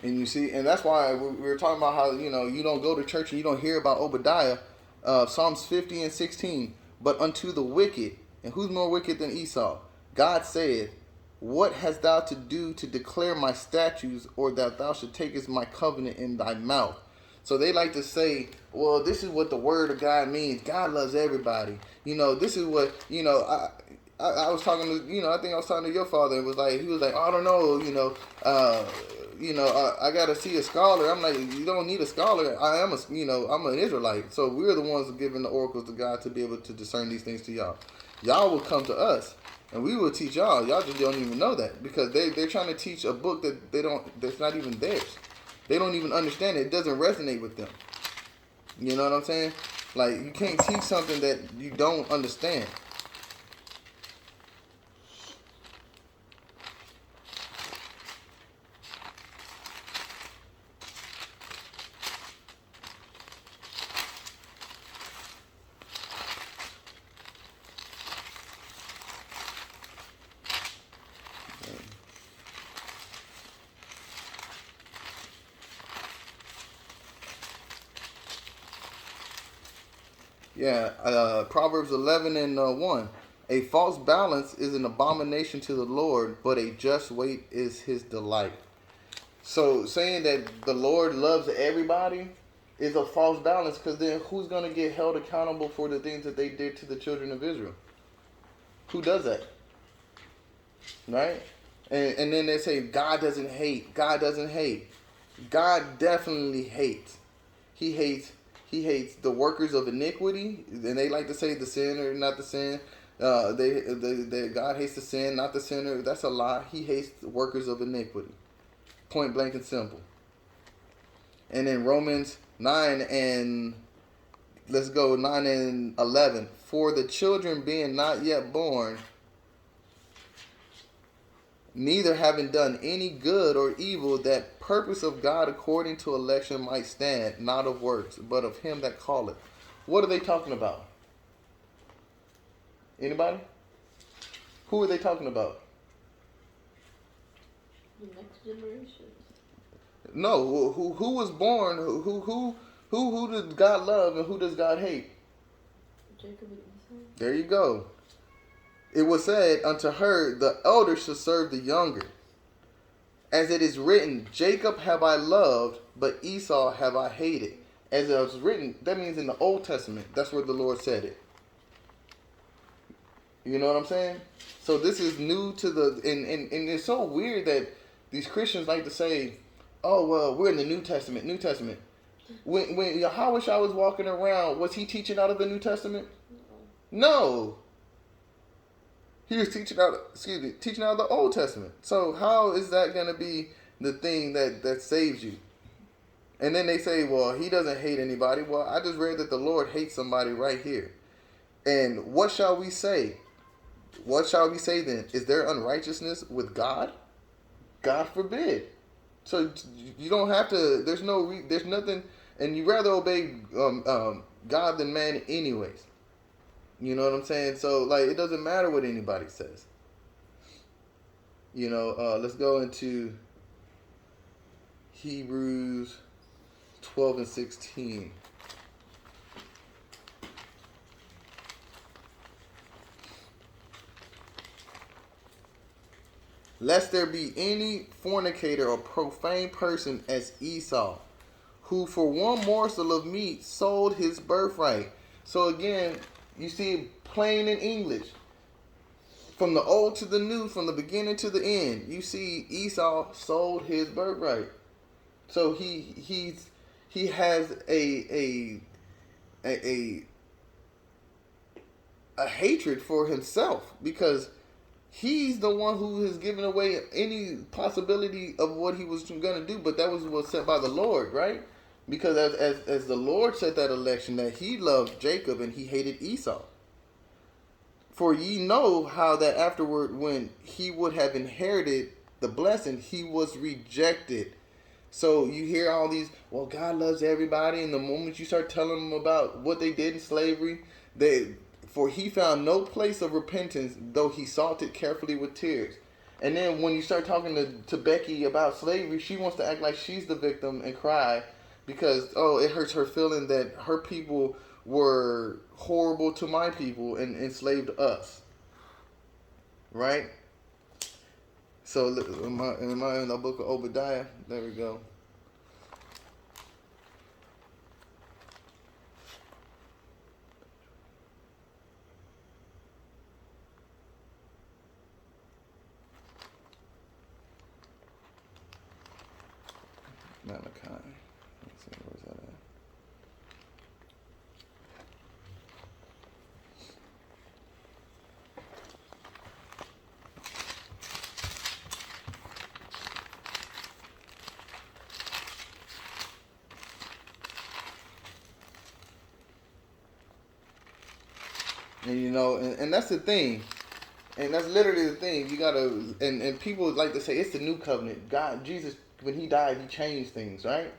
And you see, and that's why we were talking about how, you don't go to church and you don't hear about Obadiah. Psalms 50 and 16. But unto the wicked, and who's more wicked than Esau? God saith, what hast thou to do to declare my statutes, or that thou should takest my covenant in thy mouth? So they like to say, well, this is what the word of God means. God loves everybody. This is what, I was talking to, I think I was talking to your father. He was like, oh, I don't know, I got to see a scholar. I'm like, you don't need a scholar. I'm an Israelite. So we're the ones giving the oracles to God to be able to discern these things to y'all. Y'all will come to us and we will teach y'all. Y'all just don't even know that because they're trying to teach a book that's not even theirs. They don't even understand it. It doesn't resonate with them. You know what I'm saying? Like, you can't teach something that you don't understand. Yeah, Proverbs 11 and 1. A false balance is an abomination to the Lord, but a just weight is his delight. So saying that the Lord loves everybody is a false balance, because then who's going to get held accountable for the things that they did to the children of Israel? Who does that? Right? And then they say God doesn't hate. God doesn't hate. God definitely hates. He hates the workers of iniquity, and they like to say the sinner, not the sin. God hates the sin, not the sinner. That's a lie. He hates the workers of iniquity. Point blank and simple. And in Romans 9 and 11. For the children being not yet born, neither having done any good or evil, that purpose of God according to election might stand, not of works, but of him that calleth. What are they talking about? Anybody? Who are they talking about? The next generation. No, who was born? Who does God love and who does God hate? Jacob and Esau. There you go. It was said unto her, the elder shall serve the younger. As it is written, Jacob have I loved, but Esau have I hated. As it was written, that means in the Old Testament. That's where the Lord said it. You know what I'm saying? So this is new to the... And it's so weird that these Christians like to say, oh, well, we're in the New Testament. New Testament. When Yahweh was walking around, was he teaching out of the New Testament? No. He was teaching out of the Old Testament. So how is that going to be the thing that saves you? And then they say, well, he doesn't hate anybody. Well, I just read that the Lord hates somebody right here. And what shall we say? What shall we say then? Is there unrighteousness with God? God forbid. So you don't have to, there's nothing, and you rather obey God than man anyways. You know what I'm saying? So, like, it doesn't matter what anybody says. Let's go into Hebrews 12 and 16. Lest there be any fornicator or profane person as Esau, who for one morsel of meat sold his birthright. So again, you see it plain in English. From the old to the new, from the beginning to the end, you see Esau sold his birthright. So he has a hatred for himself, because he's the one who has given away any possibility of what he was going to do. But that was set by the Lord, right? Because as the Lord set that election, that he loved Jacob and he hated Esau. For ye know how that afterward, when he would have inherited the blessing, he was rejected. So you hear all these, well, God loves everybody. And the moment you start telling them about what they did in slavery, for he found no place of repentance, though he sought it carefully with tears. And then when you start talking to Becky about slavery, she wants to act like she's the victim and cry because, oh, it hurts her feeling that her people were horrible to my people and enslaved us. Right? So, am I in the book of Obadiah? There we go. Malachi. Let's see, where's that at? And you know, and that's the thing. And that's literally the thing. You gotta, and people like to say it's the new covenant. God, Jesus, when he died, he changed things, right?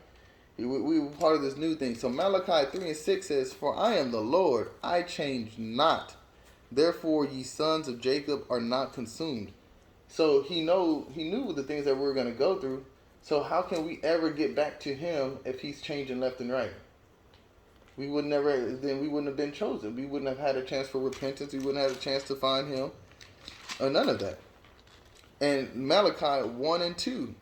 We were part of this new thing. So Malachi 3 and 6 says, "For I am the Lord, I change not. Therefore ye sons of Jacob are not consumed." So he knew the things that we were going to go through. So how can we ever get back to him if he's changing left and right? We would never, then we wouldn't have been chosen. We wouldn't have had a chance for repentance. We wouldn't have a chance to find him. Or none of that. And Malachi 1 and 2.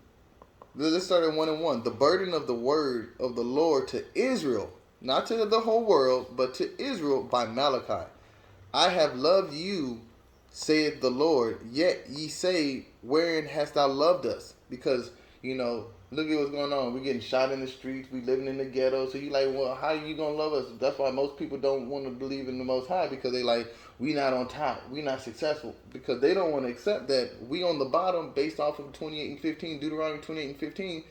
Let's start at 1 and 1. The burden of the word of the Lord to Israel, not to the whole world, but to Israel by Malachi. I have loved you, saith the Lord, yet ye say, wherein hast thou loved us? Because, you know, look at what's going on. We're getting shot in the streets. We living in the ghetto. So you like, well, how are you going to love us? That's why most people don't want to believe in the Most High, because they like, we not on top. We not successful. Because they don't want to accept that we on the bottom based off of 28 and 15, Deuteronomy 28 and 15,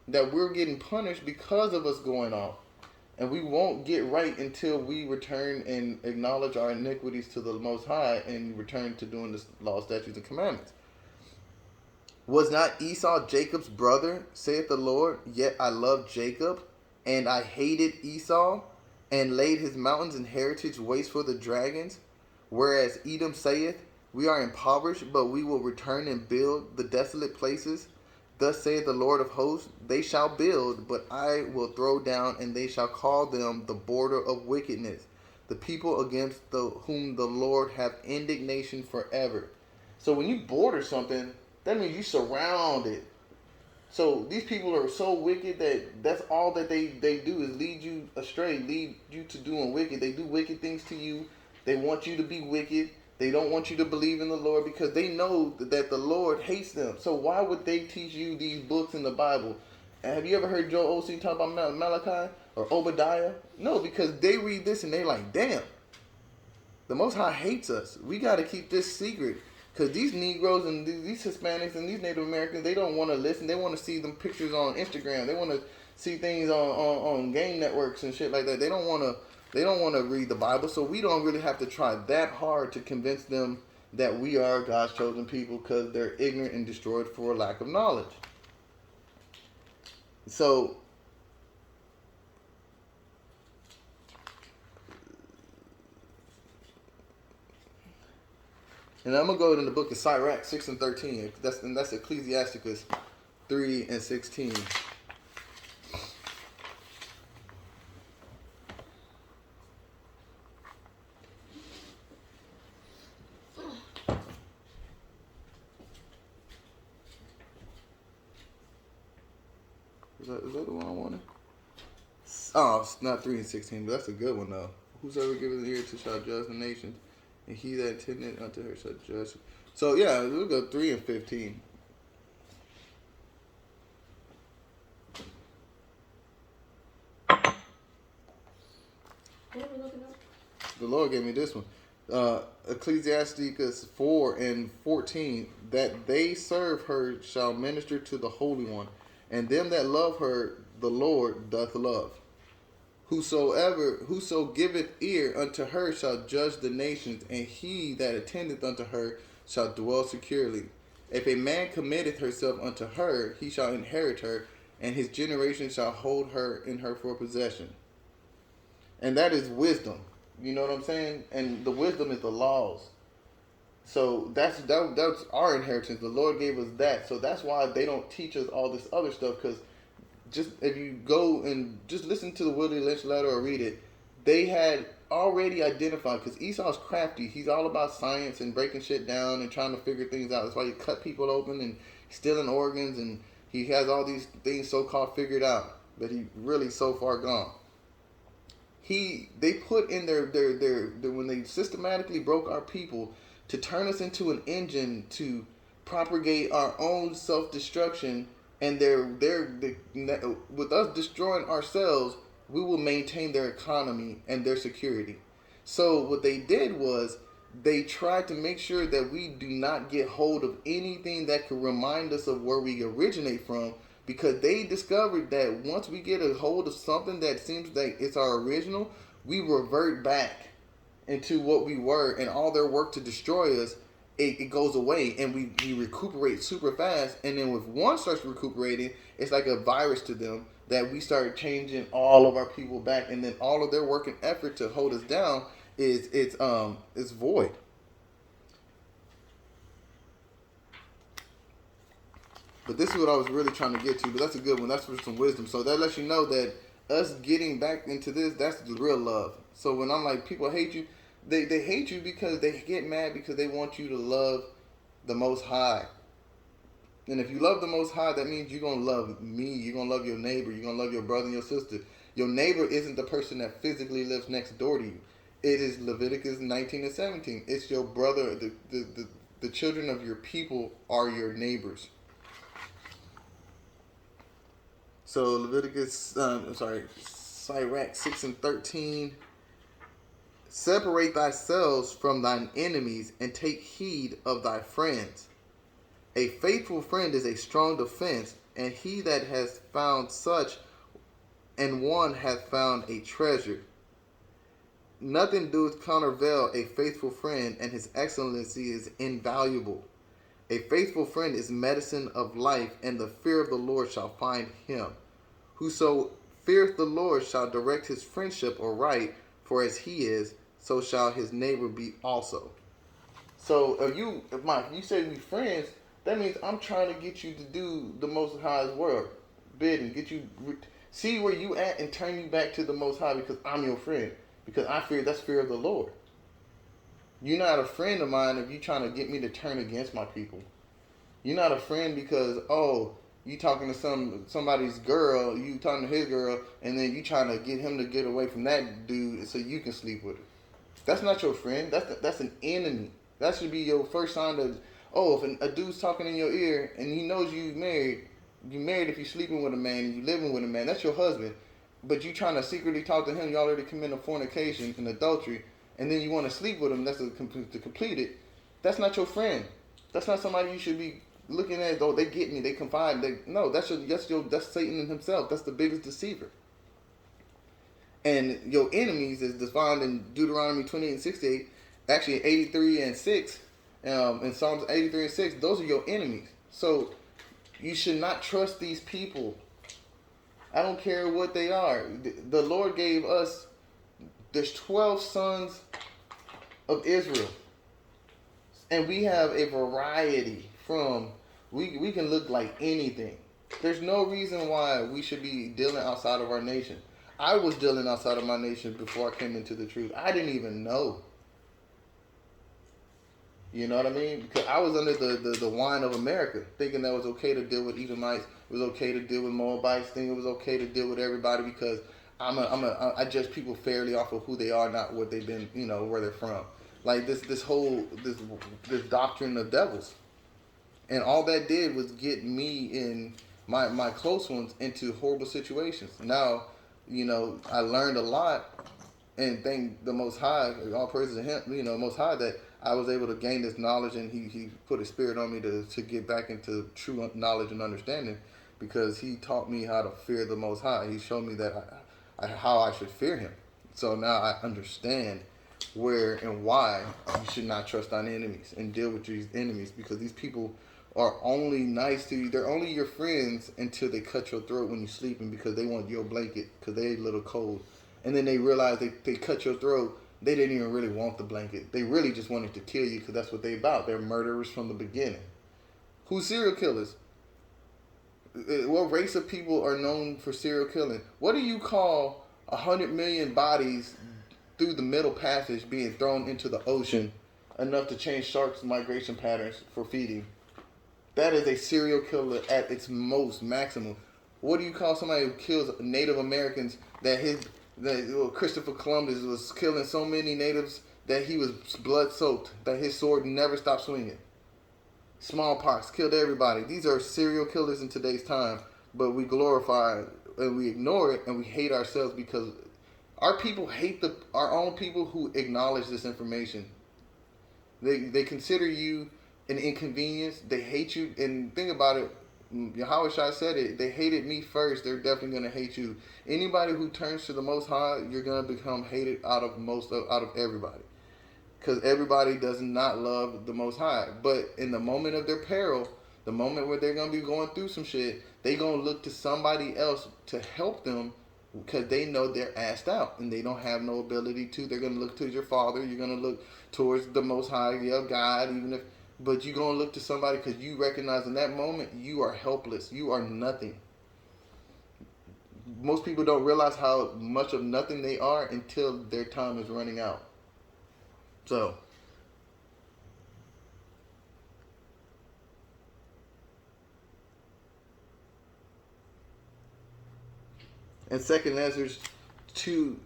that we're getting punished because of us going off. And we won't get right until we return and acknowledge our iniquities to the Most High and return to doing the law, statutes, and commandments. Was not Esau Jacob's brother, saith the Lord? Yet I loved Jacob, and I hated Esau, and laid his mountains and heritage waste for the dragons. Whereas Edom saith, we are impoverished, but we will return and build the desolate places. Thus saith the Lord of hosts, they shall build, but I will throw down, and they shall call them the border of wickedness, the people against whom the Lord have indignation forever. So when you border something, that means you surround it. So these people are so wicked that that's all that they do is lead you astray, lead you to doing wicked. They do wicked things to you. They want you to be wicked. They don't want you to believe in the Lord because they know that the Lord hates them. So why would they teach you these books in the Bible? And have you ever heard Joel Osteen talk about Malachi or Obadiah? No, because they read this and they like, damn, the Most High hates us. We got to keep this secret. Because these Negroes and these Hispanics and these Native Americans, they don't want to listen. They want to see them pictures on Instagram. They want to see things on game networks and shit like that. They don't want to read the Bible. So we don't really have to try that hard to convince them that we are God's chosen people, because they're ignorant and destroyed for lack of knowledge. So and I'm going to go to the book of Sirach 6 and 13. That's Ecclesiasticus 3 and 16. Is that the one I wanted? Oh, it's not 3 and 16, but that's a good one, though. Whosoever giveth ear to shall judge the nations, and he that attendeth unto her shall judge. So, yeah, we'll go 3 and 15. What are we looking at? The Lord gave me this one. Ecclesiasticus 4 and 14. That they serve her shall minister to the Holy One, and them that love her the Lord doth love. Whoso giveth ear unto her shall judge the nations, and he that attendeth unto her shall dwell securely. If a man committeth herself unto her, he shall inherit her, and his generation shall hold her in her for possession. And that is wisdom. You know what I'm saying? And the wisdom is the laws. So that's our inheritance. The Lord gave us that. So that's why they don't teach us all this other stuff. Because just if you go and just listen to the Willie Lynch letter or read it, they had already identified. Because Esau's crafty. He's all about science and breaking shit down and trying to figure things out. That's why he cut people open and stealing organs, and he has all these things so-called figured out. But he really so far gone. They put in their when they systematically broke our people to turn us into an engine to propagate our own self-destruction, and with us destroying ourselves, we will maintain their economy and their security. So what they did was they tried to make sure that we do not get hold of anything that could remind us of where we originate from, because they discovered that once we get a hold of something that seems like it's our original, we revert back into what we were, and all their work to destroy us, it goes away, and we recuperate super fast. And then if one starts recuperating, it's like a virus to them that we start changing all of our people back, and then all of their work and effort to hold us down is void. But this is what I was really trying to get to. But that's a good one. That's for some wisdom. So that lets you know that us getting back into this, that's the real love. So when I'm like, people hate you, they hate you because they get mad because they want you to love the Most High. And if you love the Most High, that means you're going to love me. You're going to love your neighbor. You're going to love your brother and your sister. Your neighbor isn't the person that physically lives next door to you. It is Leviticus 19 and 17. It's your brother. The children of your people are your neighbors. So Leviticus, Sirach 6 and 13. Separate thyself from thine enemies and take heed of thy friends. A faithful friend is a strong defense, and he that has found such and one hath found a treasure. Nothing doeth countervail a faithful friend, and his excellency is invaluable. A faithful friend is medicine of life, and the fear of the Lord shall find him. Whoso feareth the Lord shall direct his friendship aright, for as he is, so shall his neighbor be also. So if you say we friends, that means I'm trying to get you to do the Most High's word, bidding, get you see where you at and turn you back to the Most High, because I'm your friend. Because that's fear of the Lord. You're not a friend of mine if you're trying to get me to turn against my people. You're not a friend because, you talking to somebody's girl, you talking to his girl, and then you trying to get him to get away from that dude so you can sleep with her. That's not your friend. That's an enemy. That should be your first sign that, if a dude's talking in your ear and he knows you're married if you're sleeping with a man and you're living with a man, that's your husband. But you trying to secretly talk to him, you already committed fornication and adultery, and then you want to sleep with him, that's to complete it. That's not your friend. That's not somebody you should be looking at, they get me, they confide. That's Satan himself. That's the biggest deceiver. And your enemies is defined in Deuteronomy 28 and 68, actually 83 and 6, in Psalms 83 and 6, those are your enemies. So you should not trust these people. I don't care what they are. The Lord gave us, there's 12 sons of Israel. And we have a variety from, we can look like anything. There's no reason why we should be dealing outside of our nation. I was dealing outside of my nation before I came into the truth. I didn't even know. You know what I mean? Because I was under the wine of America, thinking that it was okay to deal with Edomites, it was okay to deal with Moabites, thinking it was okay to deal with everybody because I judge people fairly off of who they are, not what they've been, where they're from. Like this doctrine of devils, and all that did was get me and my close ones into horrible situations. Now, I learned a lot, and thank the Most High, all praises to Him, Most High, that I was able to gain this knowledge, and he put His Spirit on me to get back into true knowledge and understanding, because He taught me how to fear the Most High. He showed me that how I should fear Him. So now I understand where and why you should not trust thine enemies and deal with these enemies, because these people are only nice to you. They're only your friends until they cut your throat when you're sleeping because they want your blanket because they're a little cold. And then they realize they cut your throat they didn't even really want the blanket. They really just wanted to kill you because that's what they're about. They're murderers from the beginning. Who's serial killers? What race of people are known for serial killing? What do you call 100 million bodies through the Middle Passage being thrown into the ocean enough to change sharks' migration patterns for feeding? That is a serial killer at its most maximum. What do you call somebody who kills Native Americans that Christopher Columbus was killing so many natives that he was blood soaked, that his sword never stopped swinging? Smallpox killed everybody. These are serial killers in today's time, but we glorify and we ignore it and we hate ourselves because our people hate our own people who acknowledge this information. They consider you an inconvenience. They hate you. And think about it. Yahweh Shai said it. They hated me first. They're definitely going to hate you. Anybody who turns to the Most High, you're going to become hated out of everybody. Because everybody does not love the Most High. But in the moment of their peril, the moment where they're going to be going through some shit, they going to look to somebody else to help them because they know they're assed out and they don't have no ability to. They're going to look to your father. You're going to look towards the Most High, God, but you're going to look to somebody because you recognize in that moment you are helpless. You are nothing. Most people don't realize how much of nothing they are until their time is running out. So, and Second Ezra 15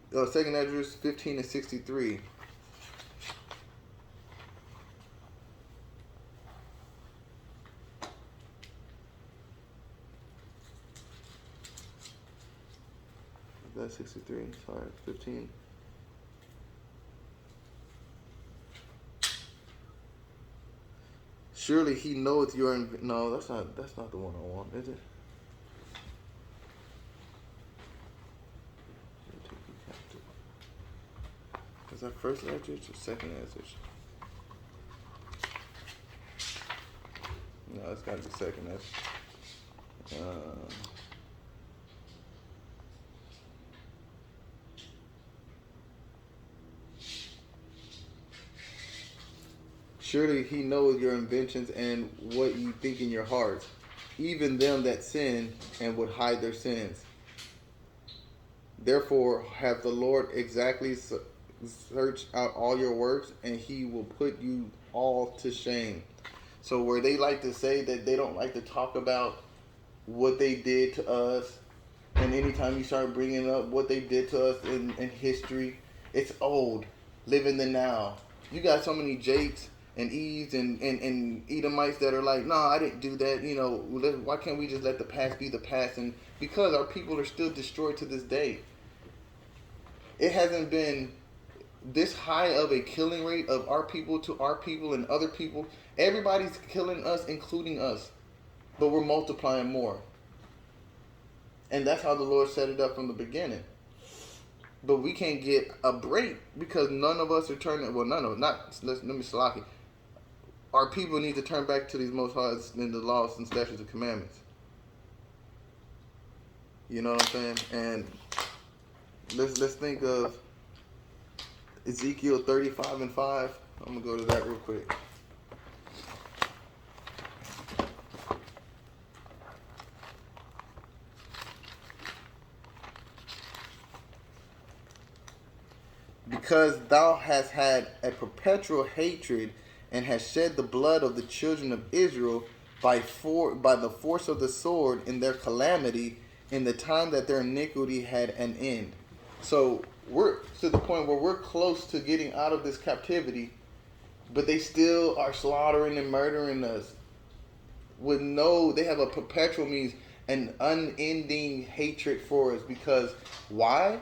and 63. That's 63. Sorry, 15. Surely he knoweth your no, that's not the one I want, is it? Is that first Ezra or second Ezra? No, it's got to be second Ezra. Surely he knows your inventions and what you think in your hearts, even them that sin and would hide their sins. Therefore have the Lord exactly searched out all your works, and he will put you all to shame. So where they like to say that they don't like to talk about what they did to us, and anytime you start bringing up what they did to us in history, it's old. Live in the now. You got so many Jakes and Eves and Edomites that are like, I didn't do that. Why can't we just let the past be the past? And because our people are still destroyed to this day. It hasn't been this high of a killing rate of our people to our people and other people. Everybody's killing us, including us. But we're multiplying more. And that's how the Lord set it up from the beginning. But we can't get a break because none of us are turning. Well, let me slack. Our people need to turn back to these Most Highs and the laws and statutes and commandments. You know what I'm saying? And let's think of Ezekiel 35 and 5. I'm gonna go to that real quick. Because thou hast had a perpetual hatred and hast shed the blood of the children of Israel by the force of the sword in their calamity in the time that their iniquity had an end. So we're to the point where we're close to getting out of this captivity, but they still are slaughtering and murdering us. They have a perpetual means an unending hatred for us. Because why?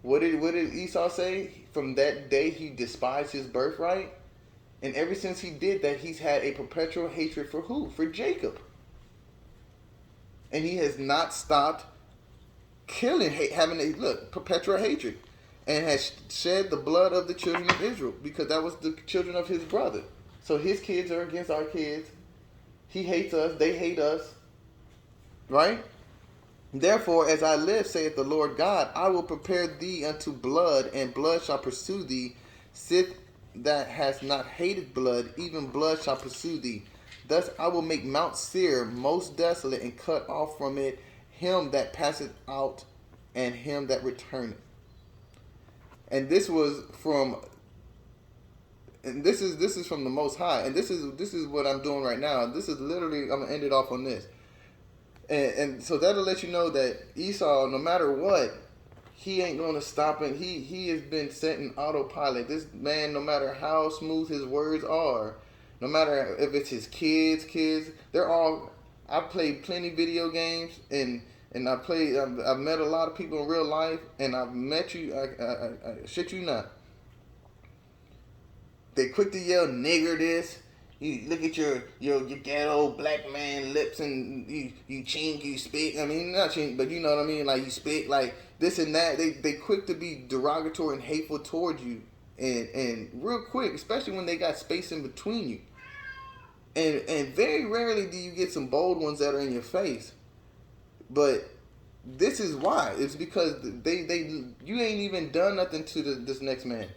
What did Esau say? From that day he despised his birthright. And ever since he did that, he's had a perpetual hatred for who? For Jacob. And he has not stopped killing, having perpetual hatred. And has shed the blood of the children of Israel. Because that was the children of his brother. So his kids are against our kids. He hates us. They hate us. Right? Therefore, as I live, saith the Lord God, I will prepare thee unto blood, and blood shall pursue thee. Sith that hast not hated blood, even blood shall pursue thee. Thus I will make Mount Seir most desolate, and cut off from it him that passeth out, and him that returneth. And this is from the Most High, and this is what I'm doing right now. This is literally, I'm gonna end it off on this, and so that'll let you know that Esau, no matter what, he ain't gonna stop, and he has been set in autopilot. This man, no matter how smooth his words are, no matter if it's his kids, they're all. I've played plenty video games, and I've met a lot of people in real life, and I've met you. I shit you not. They quick to yell nigger this. You look at your ghetto black man lips, and you chink, you spit. I mean, not chink, but you know what I mean. Like you spit, like this and that. They quick to be derogatory and hateful towards you, and real quick, especially when they got space in between you. And very rarely do you get some bold ones that are in your face. But this is why. It's because you ain't even done nothing to this next man.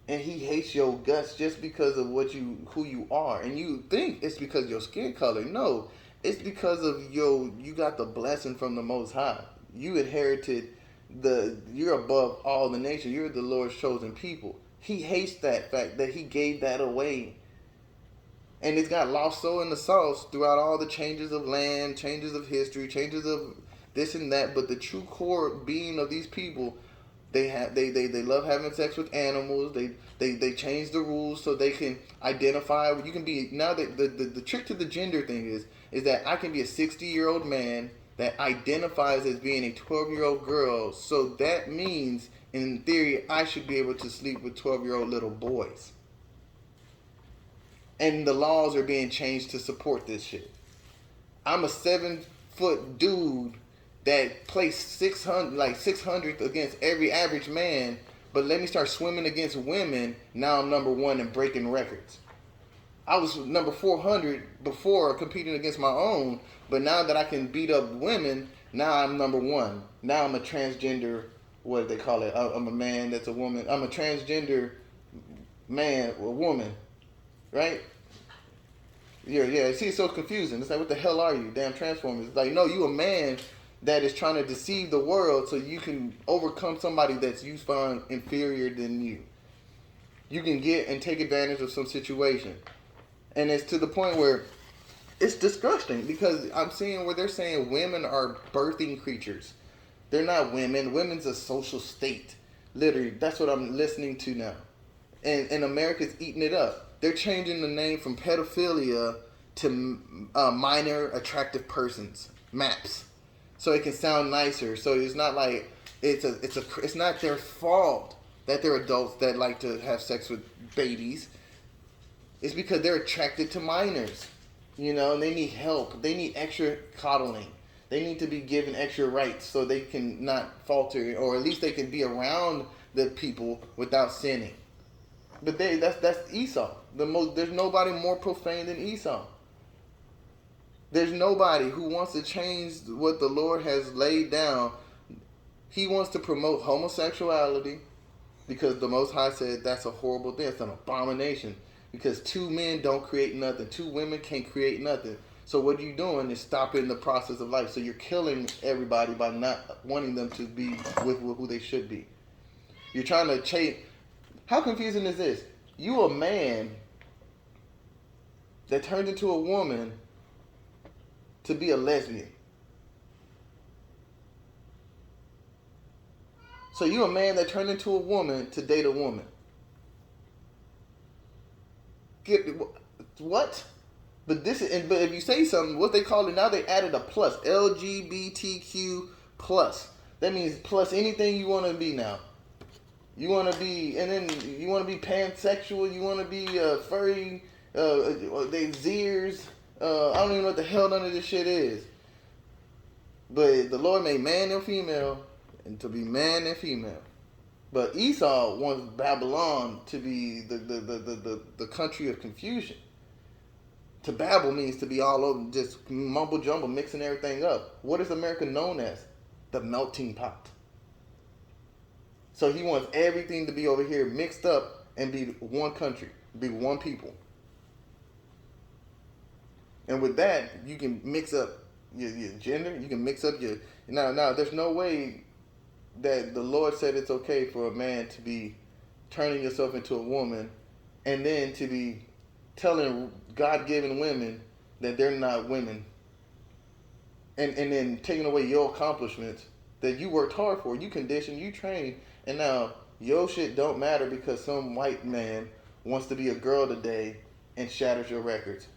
And he hates your guts just because of who you are. And you think it's because of your skin color. No, it's because of you got the blessing from the Most High. You inherited you're above all the nation. You're the Lord's chosen people. He hates that fact that he gave that away. And it's got lost so in the sauce throughout all the changes of land, changes of history, changes of this and that. But the true core being of these people, they love having sex with animals. They change the rules so they can identify. You can be now the trick to the gender thing is that I can be a 60-year-old man that identifies as being a 12-year-old girl. So that means, in theory, I should be able to sleep with 12-year-old little boys. And the laws are being changed to support this shit. I'm a 7-foot dude that placed 600th against every average man, but let me start swimming against women. Now I'm number 1 and breaking records. I was number 400 before competing against my own, but now that I can beat up women, now I'm number 1. Now I'm a transgender, what do they call it? I'm a man that's a woman. I'm a transgender man or woman, right? Yeah. See, it's so confusing. It's like, what the hell are you, damn Transformers? It's like, no, you a man that is trying to deceive the world so you can overcome somebody that's you find inferior than you. You can get and take advantage of some situation. And it's to the point where it's disgusting, because I'm seeing where they're saying women are birthing creatures. They're not women. Women's a social state. Literally, that's what I'm listening to now. And America's eating it up. They're changing the name from pedophilia to minor attractive persons, MAPS, so it can sound nicer. So it's not like it's not their fault that they're adults that like to have sex with babies. It's because they're attracted to minors, and they need help. They need extra coddling. They need to be given extra rights so they can not falter, or at least they can be around the people without sinning. But that's Esau. There's nobody more profane than Esau. There's nobody who wants to change what the Lord has laid down. He wants to promote homosexuality because the Most High said that's a horrible thing. It's an abomination, because 2 men don't create nothing. 2 women can't create nothing. So what you're doing is stopping the process of life. So you're killing everybody by not wanting them to be with who they should be. You're trying to change. How confusing is this? You a man that turned into a woman to be a lesbian. So you a man that turned into a woman to date a woman. What? But if you say something, what they call it now, they added a plus. LGBTQ plus. That means plus anything you want to be now. You want to be, and then you want to be pansexual. You want to be furry. They Zeers. I don't even know what the hell none of this shit is. But the Lord made man and female, and to be man and female. But Esau wants Babylon to be the country of confusion. To babble means to be all over, just mumble jumble, mixing everything up. What is America known as? The melting pot. So he wants everything to be over here mixed up and be one country, be one people. And with that, you can mix up your gender. You can mix up your... Now, there's no way that the Lord said it's okay for a man to be turning yourself into a woman and then to be telling God-given women that they're not women. And then taking away your accomplishments that you worked hard for. You conditioned, you trained, and now your shit don't matter because some white man wants to be a girl today and shatters your records.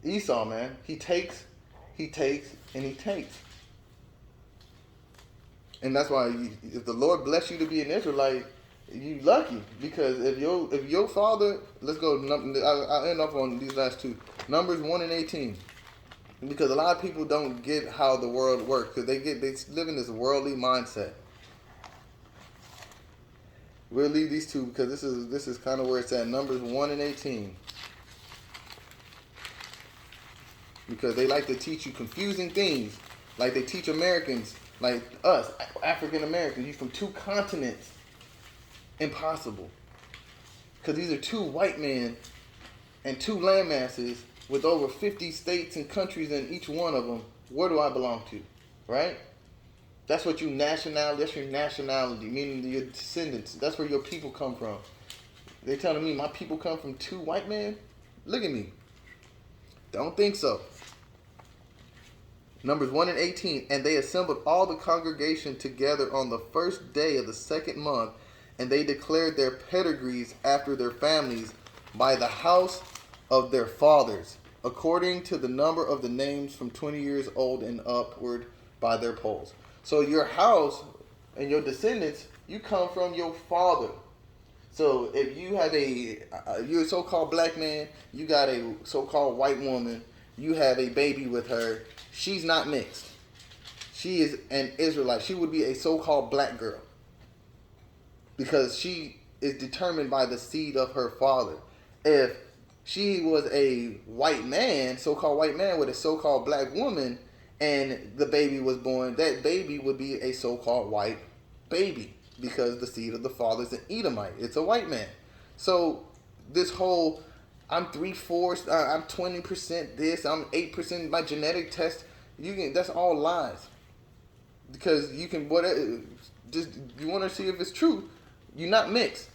Esau, man, he takes, and he takes. And that's why if the Lord bless you to be an Israelite, you lucky. Because if your father, let's go, I'll end off on these last two. Numbers 1 and 18. Because a lot of people don't get how the world works. Because they live in this worldly mindset. We'll leave these two because this is kind of where it's at. Numbers 1 and 18. Because they like to teach you confusing things. Like they teach Americans, like us, African Americans, you from two continents. Impossible. Because these are two white men and two land masses with over 50 states and countries in each one of them. Where do I belong to? Right? That's what that's your nationality, meaning your descendants. That's where your people come from. They're telling me my people come from two white men? Look at me. Don't think so. Numbers 1 and 18. And they assembled all the congregation together on the first day of the second month, and they declared their pedigrees after their families by the house of their fathers, according to the number of the names from 20 years old and upward by their polls. So your house and your descendants, you come from your father. So if you have you're a so-called black man, you got a so-called white woman, you have a baby with her, she's not mixed. She is an Israelite. She would be a so-called black girl. Because she is determined by the seed of her father. If she was a white man, so-called white man with a so-called black woman, and the baby was born, that baby would be a so-called white baby. Because the seed of the father is an Edomite. It's a white man. So this whole, I'm 3/4, I'm 20% this, I'm 8%, my genetic test, that's all lies. Because you can, you want to see if it's true, you're not mixed.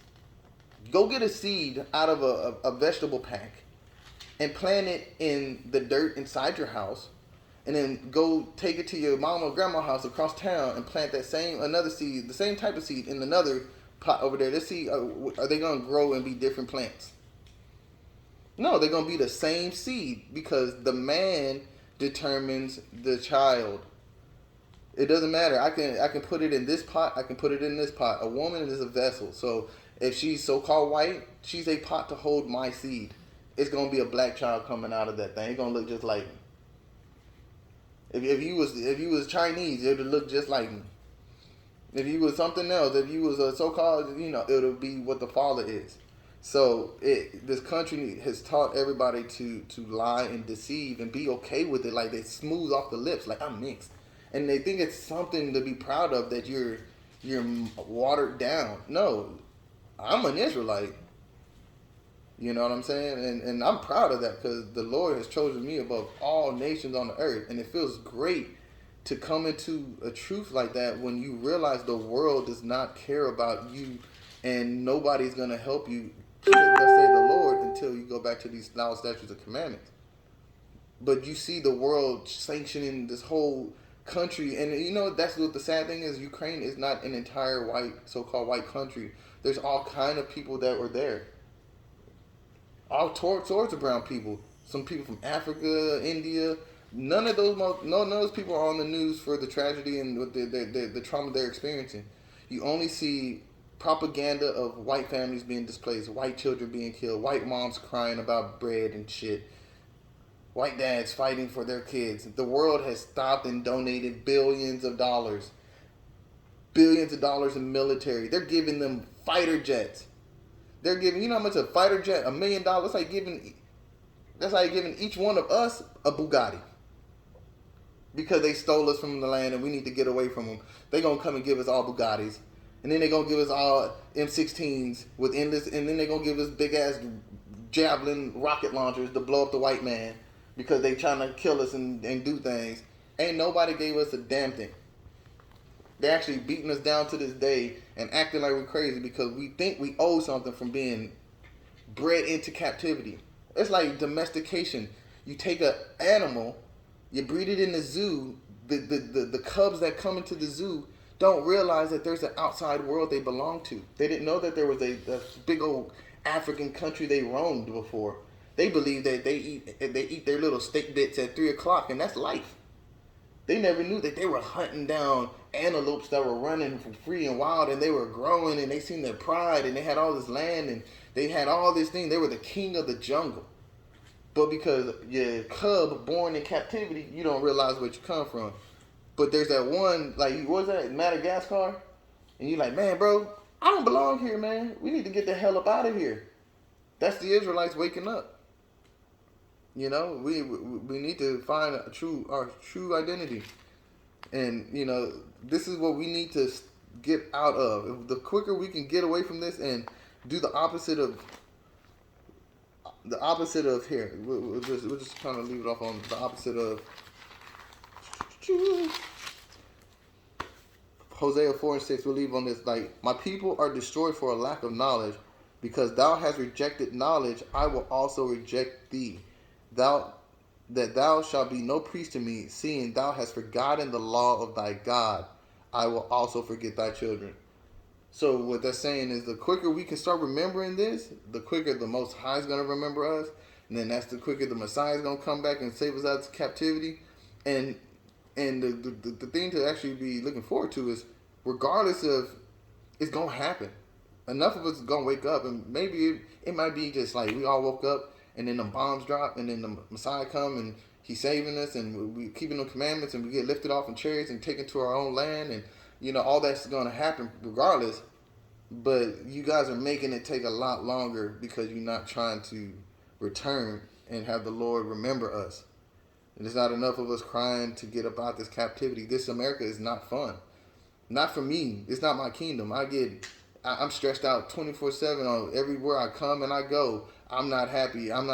Go get a seed out of a vegetable pack and plant it in the dirt inside your house, and then go take it to your mom or grandma's house across town and plant another seed, the same type of seed in another pot over there. Let's see, are they going to grow and be different plants? No, they're going to be the same seed because the man determines the child. It doesn't matter. I can put it in this pot. I can put it in this pot. A woman is a vessel. So if she's so-called white, she's a pot to hold my seed. It's going to be a black child coming out of that thing. It's going to look just like me. If you was Chinese, it would look just like me. If you was something else, if you was a so-called, it'll be what the father is. So this country has taught everybody to lie and deceive and be okay with it. Like they smooth off the lips, like I'm mixed. And they think it's something to be proud of that you're watered down. No, I'm an Israelite. You know what I'm saying? And I'm proud of that because the Lord has chosen me above all nations on the earth. And it feels great to come into a truth like that when you realize the world does not care about you and nobody's going to help you, thus say the Lord, until you go back to these laws, statutes, and commandments. But you see the world sanctioning this whole country. And that's what the sad thing is. Ukraine is not an entire so-called white country. There's all kind of people that were there. All sorts of brown people. Some people from Africa, India. None of those people are on the news for the tragedy and the trauma they're experiencing. You only see propaganda of white families being displaced, white children being killed, white moms crying about bread and shit, white dads fighting for their kids. The world has stopped and donated billions of dollars in military. They're giving them fighter jets. They're giving, you know how much a fighter jet, $1 million. That's like giving each one of us a Bugatti. Because they stole us from the land and we need to get away from them. They're going to come and give us all Bugattis. And then they're going to give us all M16s with endless, and then they're going to give us big ass javelin rocket launchers to blow up the white man because they trying to kill us and do things. Ain't nobody gave us a damn thing. They actually beating us down to this day and acting like we're crazy because we think we owe something from being bred into captivity. It's like domestication. You take an animal, you breed it in the zoo. The cubs that come into the zoo don't realize that there's an outside world they belong to. They didn't know that there was a big old African country they roamed before. They believe that they eat their little steak bits at 3 o'clock, and that's life. They never knew that they were hunting down antelopes that were running for free and wild, and they were growing, and they seen their pride, and they had all this land, and they had all this thing. They were the king of the jungle. But because you're a cub born in captivity, you don't realize where you come from. But there's that one, like, what was that, Madagascar? And you're like, man, bro, I don't belong here, man. We need to get the hell up out of here. That's the Israelites waking up. You know, we need to find our true identity. And, you know, this is what we need to get out of. If the quicker we can get away from this and do the opposite of here. We'll just kind of leave it off on the opposite of Hosea 4:6. We'll leave on this. Like, my people are destroyed for a lack of knowledge, because thou hast rejected knowledge, I will also reject thee. Thou shalt be no priest to me, seeing thou hast forgotten the law of thy God. I will also forget thy children. So what that's saying is, the quicker we can start remembering this, the quicker the Most High is going to remember us. And then that's the quicker the Messiah is going to come back and save us out of captivity. And the thing to actually be looking forward to is, regardless of, it's going to happen. Enough of us is going to wake up, and maybe it might be just like we all woke up and then the bombs drop and then the Messiah come and he's saving us and we keeping the commandments and we get lifted off in chariots and taken to our own land, and you know all that's going to happen regardless. But you guys are making it take a lot longer because you're not trying to return and have the Lord remember us. And there's not enough of us crying to get about this captivity. This America is not fun. Not for me. It's not my kingdom. I'm stressed out 24/7 on everywhere I come and I go. I'm not happy. I'm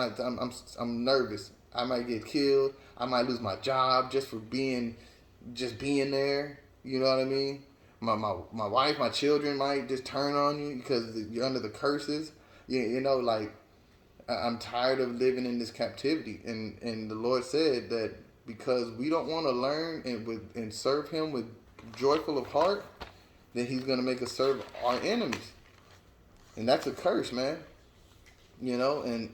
nervous. I might get killed. I might lose my job just for being there. You know what I mean? My wife, my children might just turn on you because you're under the curses. You know, like, I'm tired of living in this captivity. And the Lord said that because we don't want to learn and serve Him with joyful of heart, then He's going to make us serve our enemies. And that's a curse, man. You know, and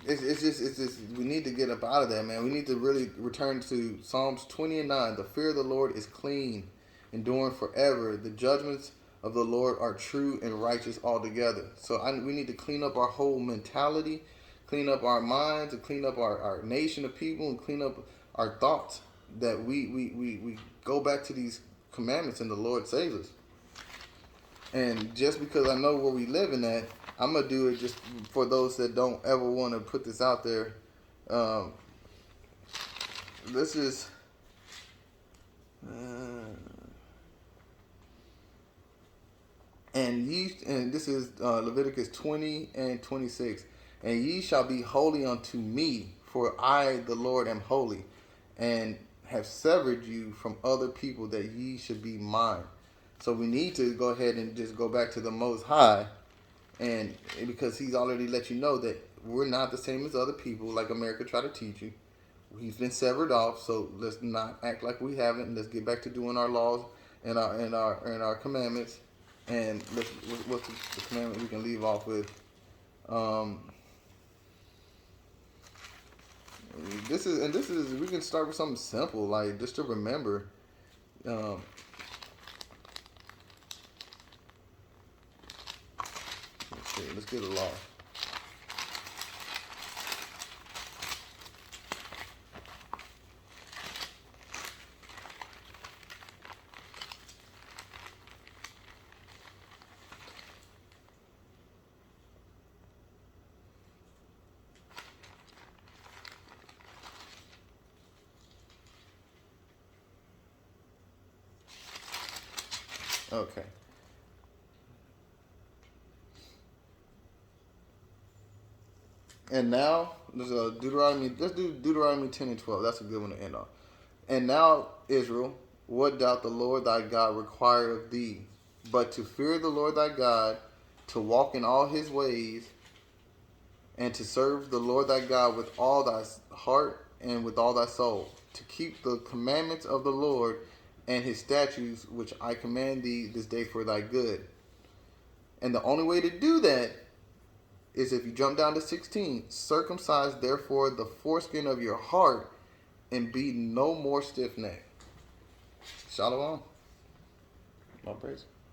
it's just we need to get up out of that, man. We need to really return to Psalms 20:9. The fear of the Lord is clean, enduring forever. The judgments of the Lord are true and righteous altogether. So we need to clean up our whole mentality, clean up our minds, and clean up our nation of people, and clean up our thoughts, that we go back to these commandments and the Lord saves us. And just because I know where we living at, I'm going to do it just for those that don't ever want to put this out there. This is... And this is Leviticus 20:26. And ye shall be holy unto me, for I, the Lord, am holy, and have severed you from other people, that ye should be mine. So we need to go ahead and just go back to the Most High, and because He's already let you know that we're not the same as other people, like America tried to teach you. He's been severed off, so let's not act like we haven't. Let's get back to doing our laws and our commandments. And what's the commandment we can leave off with? This is we can start with something simple, like just to remember. Let's get a law. Okay. And now, there's Deuteronomy. Let's do Deuteronomy 10 and 12. That's a good one to end on. And now, Israel, what doth the Lord thy God require of thee, but to fear the Lord thy God, to walk in all his ways, and to serve the Lord thy God with all thy heart and with all thy soul, to keep the commandments of the Lord and his statutes, which I command thee this day for thy good. And the only way to do that is if you jump down to 16. Circumcise therefore the foreskin of your heart, and be no more stiff-necked. Shalom. My praise.